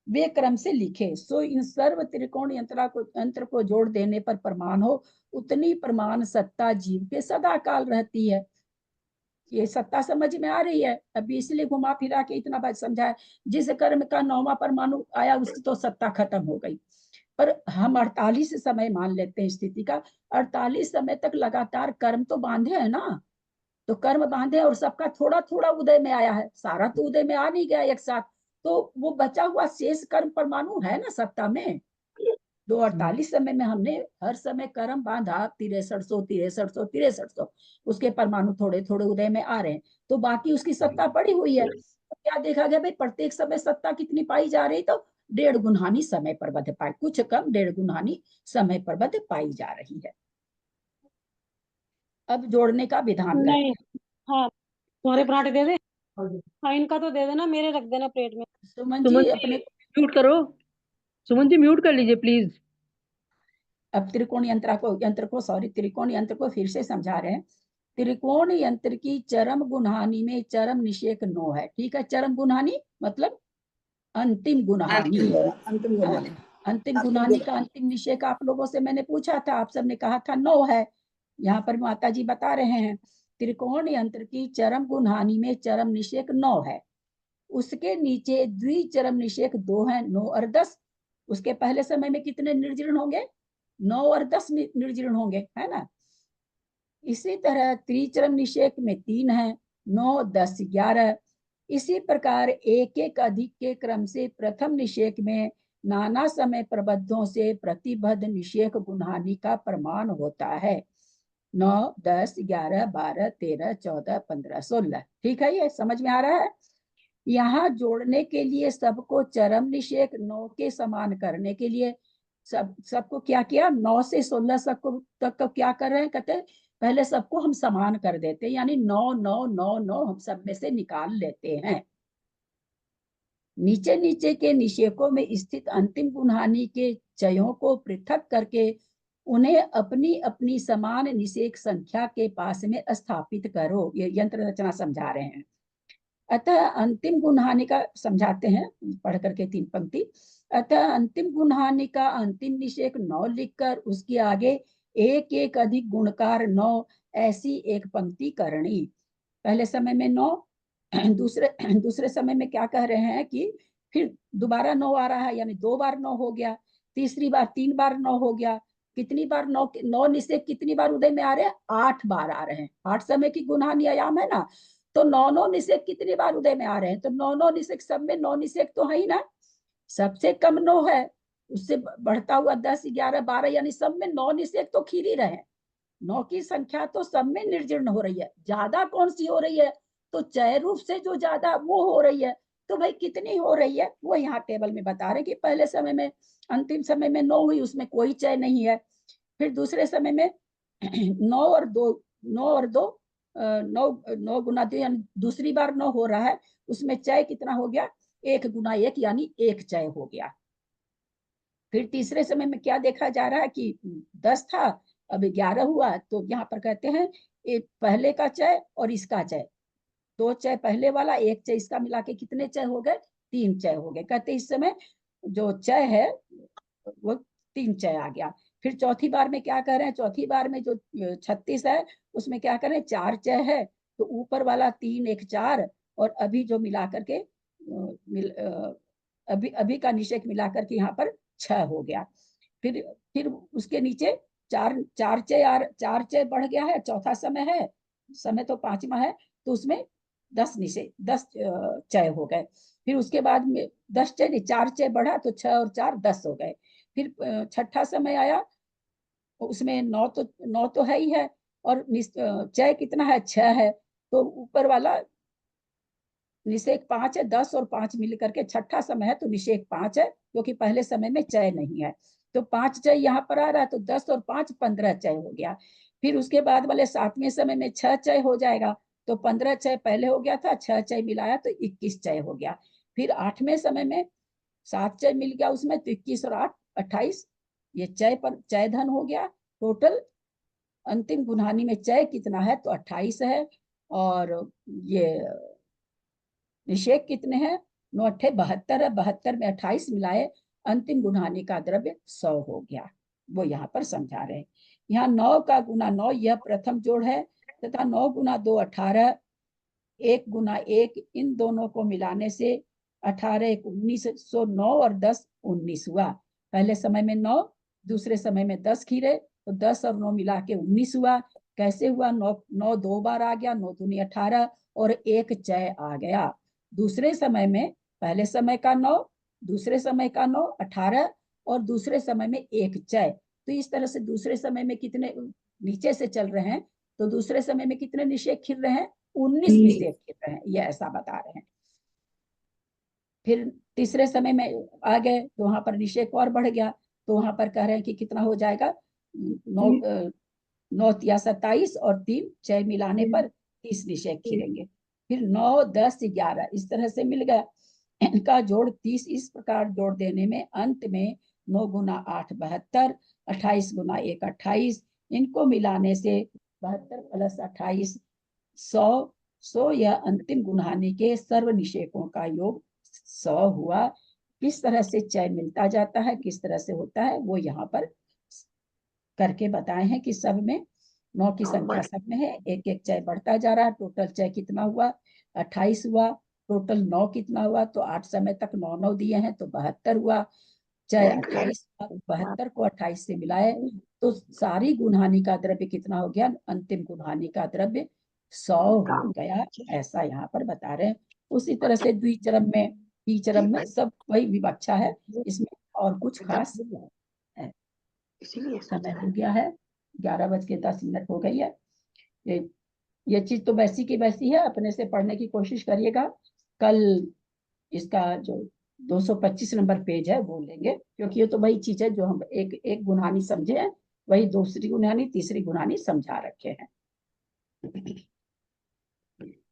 वे क्रम से लिखे, सो इन सर्व त्रिकोण यंत्र को जोड़ देने पर प्रमाण हो, उतनी प्रमाण सत्ता जीव के सदा काल रहती है। ये सत्ता समझ में आ रही है? अभी इसलिए घुमा फिरा के इतना बात समझाया। जिस कर्म का 9वां परमाणु आया उसकी तो सत्ता खत्म हो गई, पर हम 48 समय मान लेते हैं स्थिति का। 48 समय तक लगातार कर्म तो बांधे है ना, तो कर्म बांधे और सबका थोड़ा थोड़ा उदय में आया है, सारा तो उदय में आ नहीं गया एक साथ। तो वो बचा हुआ शेष कर्म परमाणु है ना सत्ता में। 48 समय में हमने हर समय कर्म बांधा 6300 उसके परमाणु थोड़े थोड़े उदय में आ रहे हैं, तो बाकी उसकी सत्ता पड़ी हुई है। तो क्या देखा गया भाई, प्रत्येक समय सत्ता कितनी पाई जा रही, तो 1.5 गुणहानि समय प्रबद्ध पाई, कुछ कम 1.5 गुणहानि समय प्रबद्ध पाई जा रही है। अब जोड़ने का विधान नहीं, हाँ तुम्हारे पराठे दे दे। हाँ इनका तो दे देना, मेरे रख देना प्लेट में। सुमन सुमन जी जी अपने म्यूट करो, सुमन जी म्यूट कर लीजिए प्लीज। अब त्रिकोण यंत्र को फिर से समझा रहे हैं। त्रिकोण यंत्र की चरम गुणहानि में चरम निषेक 9 है। ठीक है, चरम गुणहानि मतलब अंतिम गुणहानि। अंतिम गुणहानि। अंतिम गुणहानि का अंतिम निषेक आप लोगों से मैंने पूछा था, आप सबने कहा था 9 है। यहाँ पर माता जी बता रहे हैं त्रिकोण यंत्र की चरम गुणहानि में चरम निषेक 9 है। उसके नीचे द्विचरम निषेक 2 है, 9 और 10। उसके पहले समय में कितने निर्जीर्ण होंगे? 9 और 10 निर्जीर्ण होंगे, है ना। इसी तरह त्रिचरम निषेक में 3 है, 9, 10, 11। इसी प्रकार एक एक अधिक के क्रम से प्रथम निषेक में नाना समय प्रबद्धों से प्रतिबद्ध निषेक गुणहानि का प्रमाण होता है। 9, 10, 11, 12, 13, 14, 15, 16। ठीक है, ये समझ में आ रहा है। यहाँ जोड़ने के लिए सबको चरम निषेक 9 के समान करने के लिए सबको क्या किया, 9 से 16 सबको तक को क्या कर रहे हैं, कहते हैं पहले सबको हम समान कर देते हैं, यानी 9 9 9 9 हम सब में से निकाल लेते हैं। नीचे नीचे के निषेकों में स्थित अंतिम गुणहानि के चयों को पृथक करके उन्हें अपनी अपनी समान निषेक संख्या के पास में स्थापित करो। ये यंत्र रचना समझा रहे हैं। अतः अंतिम गुणहानि का समझाते हैं पढ़ करके 3 पंक्ति। अतः अंतिम गुणहानि का अंतिम निषेक 9 लिखकर उसके आगे एक एक अधिक गुणकार 9 ऐसी एक पंक्ति करनी। पहले समय में 9, दूसरे समय में क्या कह रहे हैं कि फिर दोबारा 9 आ रहा है, यानी 2 बार 9 हो गया, तीसरी बार 3 बार 9 हो गया। कितनी बार 9 निषेक कितनी बार उदय में आ रहे हैं, 8 बार आ रहे हैं। 8 समय की गुणहानि आयाम है ना, तो 9 निषेक कितनी बार उदय में आ रहे हैं, तो 9 निषेक सब में 9 निषेक तो है ही ना, सबसे कम 9 है, उससे बढ़ता हुआ 10 11 12, यानी सब में 9 निषेक तो खीर ही रहे। 9 की संख्या तो सब में निर्जीर्ण हो रही है, ज्यादा कौन सी हो रही है, तो चय रूप से जो ज्यादा वो हो रही है, तो भाई कितनी हो रही है वो यहाँ टेबल में बता रहे हैं कि पहले समय में अंतिम समय में 9 हुई, उसमें कोई चय नहीं है। फिर दूसरे समय में 9 और 2 9 गुना 2, यानी दूसरी बार 9 हो रहा है, उसमें चय कितना हो गया, 1 गुना 1, यानी 1 चय हो गया। फिर तीसरे समय में क्या देखा जा रहा है कि 10 था, अब 11 हुआ, तो यहाँ पर कहते हैं पहले का चय और इसका चय, 2 चय पहले वाला, 1 चय इसका मिला के कितने चय हो गए, 3 चय हो गए। कहते इस समय जो चय है वो 3 चय आ गया। फिर चौथी बार में क्या कह रहे हैं, चौथी बार में जो 36 है उसमें क्या करें, 4 चय है, तो ऊपर वाला 3 1 4, और अभी जो मिला करके अभी का निषेक मिला करके यहाँ पर 6 हो गया। फिर उसके नीचे 4 चय बढ़ गया है, चौथा समय है, समय तो 5वां है, तो उसमें 10 चय हो गए। फिर उसके बाद में 10 चय नहीं, 4 चय बढ़ा, तो 6 और 4 10 हो गए। फिर छठा समय आया, उसमें 9 तो है ही है, और चय कितना है, 6 है, तो ऊपर वाला निषेक 5 है, 10 और 5 मिल करके छठा समय है, तो निषेक 5 है, क्योंकि पहले समय में चय नहीं है, तो 5 चय यहाँ पर आ रहा है, तो 10 और 5 15 चय हो गया। फिर उसके बाद वाले 7वें समय में 6 चय हो जाएगा, तो 15 चय पहले हो गया था, 6 चय मिलाया तो 21 चय हो गया। फिर 8वें समय में 7 चय मिल गया उसमें, तो 21 और 8 28, ये चय धन हो गया। टोटल अंतिम गुणहानि में चय कितना है, तो 28 है, और ये निषेक कितने हैं, 9 8 72 है, 72 में 28 मिलाए, अंतिम गुणहानि का द्रव्य 100 हो गया। वो यहाँ पर समझा रहे हैं। यहाँ 9 का गुना 9 यह प्रथम जोड़ है, तथा 9 गुना 2 18, 1 गुना 1 इन दोनों को मिलाने से 18 1 19, 9 और 10 19 हुआ। पहले समय में 9, दूसरे समय में 10 खीरे, तो 10 और 9 मिला के 19 हुआ। कैसे हुआ, 9 2 बार आ गया, 9 दूनी 18, और 1 चय आ गया। दूसरे समय में पहले समय का 9, दूसरे समय का 9 18, और दूसरे समय में 1 चय। तो इस तरह से दूसरे समय में कितने नीचे से चल रहे हैं, तो दूसरे समय में कितने निषेक खिल रहे हैं, 19 निषेक खिल रहे हैं, ये ऐसा बता रहे हैं। फिर तीसरे समय में आ गए, तो वहां पर निषेक और बढ़ गया, तो वहां पर कह रहे हैं कि कितना हो जाएगा, 9 या 27 और 3 चय मिलाने पर 30 निषेक खिलेंगे। फिर 9 10 11 इस तरह से मिल गया। इनका जोड़ 30 इस प्रकार जोड़ देने में अंत में 9 गुना 8 72, 28 गुना 1 28, इनको मिलाने से 72 प्लस 28 100 यह अंतिम गुणहानि के सर्व निषेकों का योग 100 हुआ। किस तरह से चय मिलता जाता है, किस तरह से होता है, वो यहाँ पर करके बताए हैं कि सब में 9 की संख्या सब में है, एक एक चय बढ़ता जा रहा है। टोटल चय कितना हुआ, 28 हुआ। टोटल 9 कितना हुआ, तो 8 समय तक 9 9 दिए हैं, तो 72 हुआ। चय 28, 72 को 28 से मिलाए तो सारी गुणहानि का द्रव्य कितना हो गया, अंतिम गुणहानि का द्रव्य 100 हो गया। ऐसा यहाँ पर बता रहे हैं। उसी तरह से द्विचरम में तीचरम में सब वही विवक्षा है, इसमें और कुछ खास है। समय हो गया है, 11:10 हो गई है। ये चीज तो वैसी की वैसी है, अपने से पढ़ने की कोशिश करिएगा। कल इसका जो 225 नंबर पेज है वो लेंगे, क्योंकि ये तो वही चीज है जो हम एक एक गुणानी समझे हैं, वही दूसरी गुणानी तीसरी गुणानी समझा रखे हैं।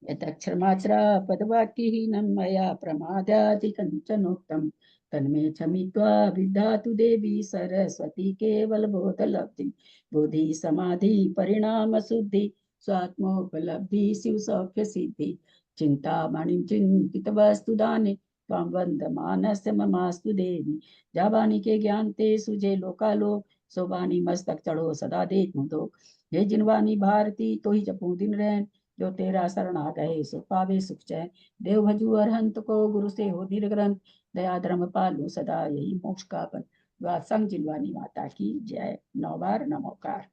यदक्षरमात्रा पदवाक्यहीनं मया प्रमादादिकञ्चनोक्तं तन्मे क्षमित्वा विधातु देवी सरस्वती केवलबोधलब्धिं बोधि समाधि परिणाम शुद्धि स्वात्मोपलब्धि शिव सौख्य सिद्धि चिंतामणिं चिंतित वस्तु दाने त्वां वन्दमानस्य ममास्तु देवी। जाबानी के ज्ञान ते सुजे लोकालोक सोबानी मस्तक चढ़ो सदा दे दो। हे जिनवानी भारती तो ही जपू दिन रैन जो तेरा शरण आ गए सो पावे सुख चैन। देव भजू अरहंत को गुरु से हो दीर्घ ग्रंथ दया धर्म पालू सदा यही मोक्ष का पन। वात्संग जिनवानी माता की जय। 9 बार नमोकार।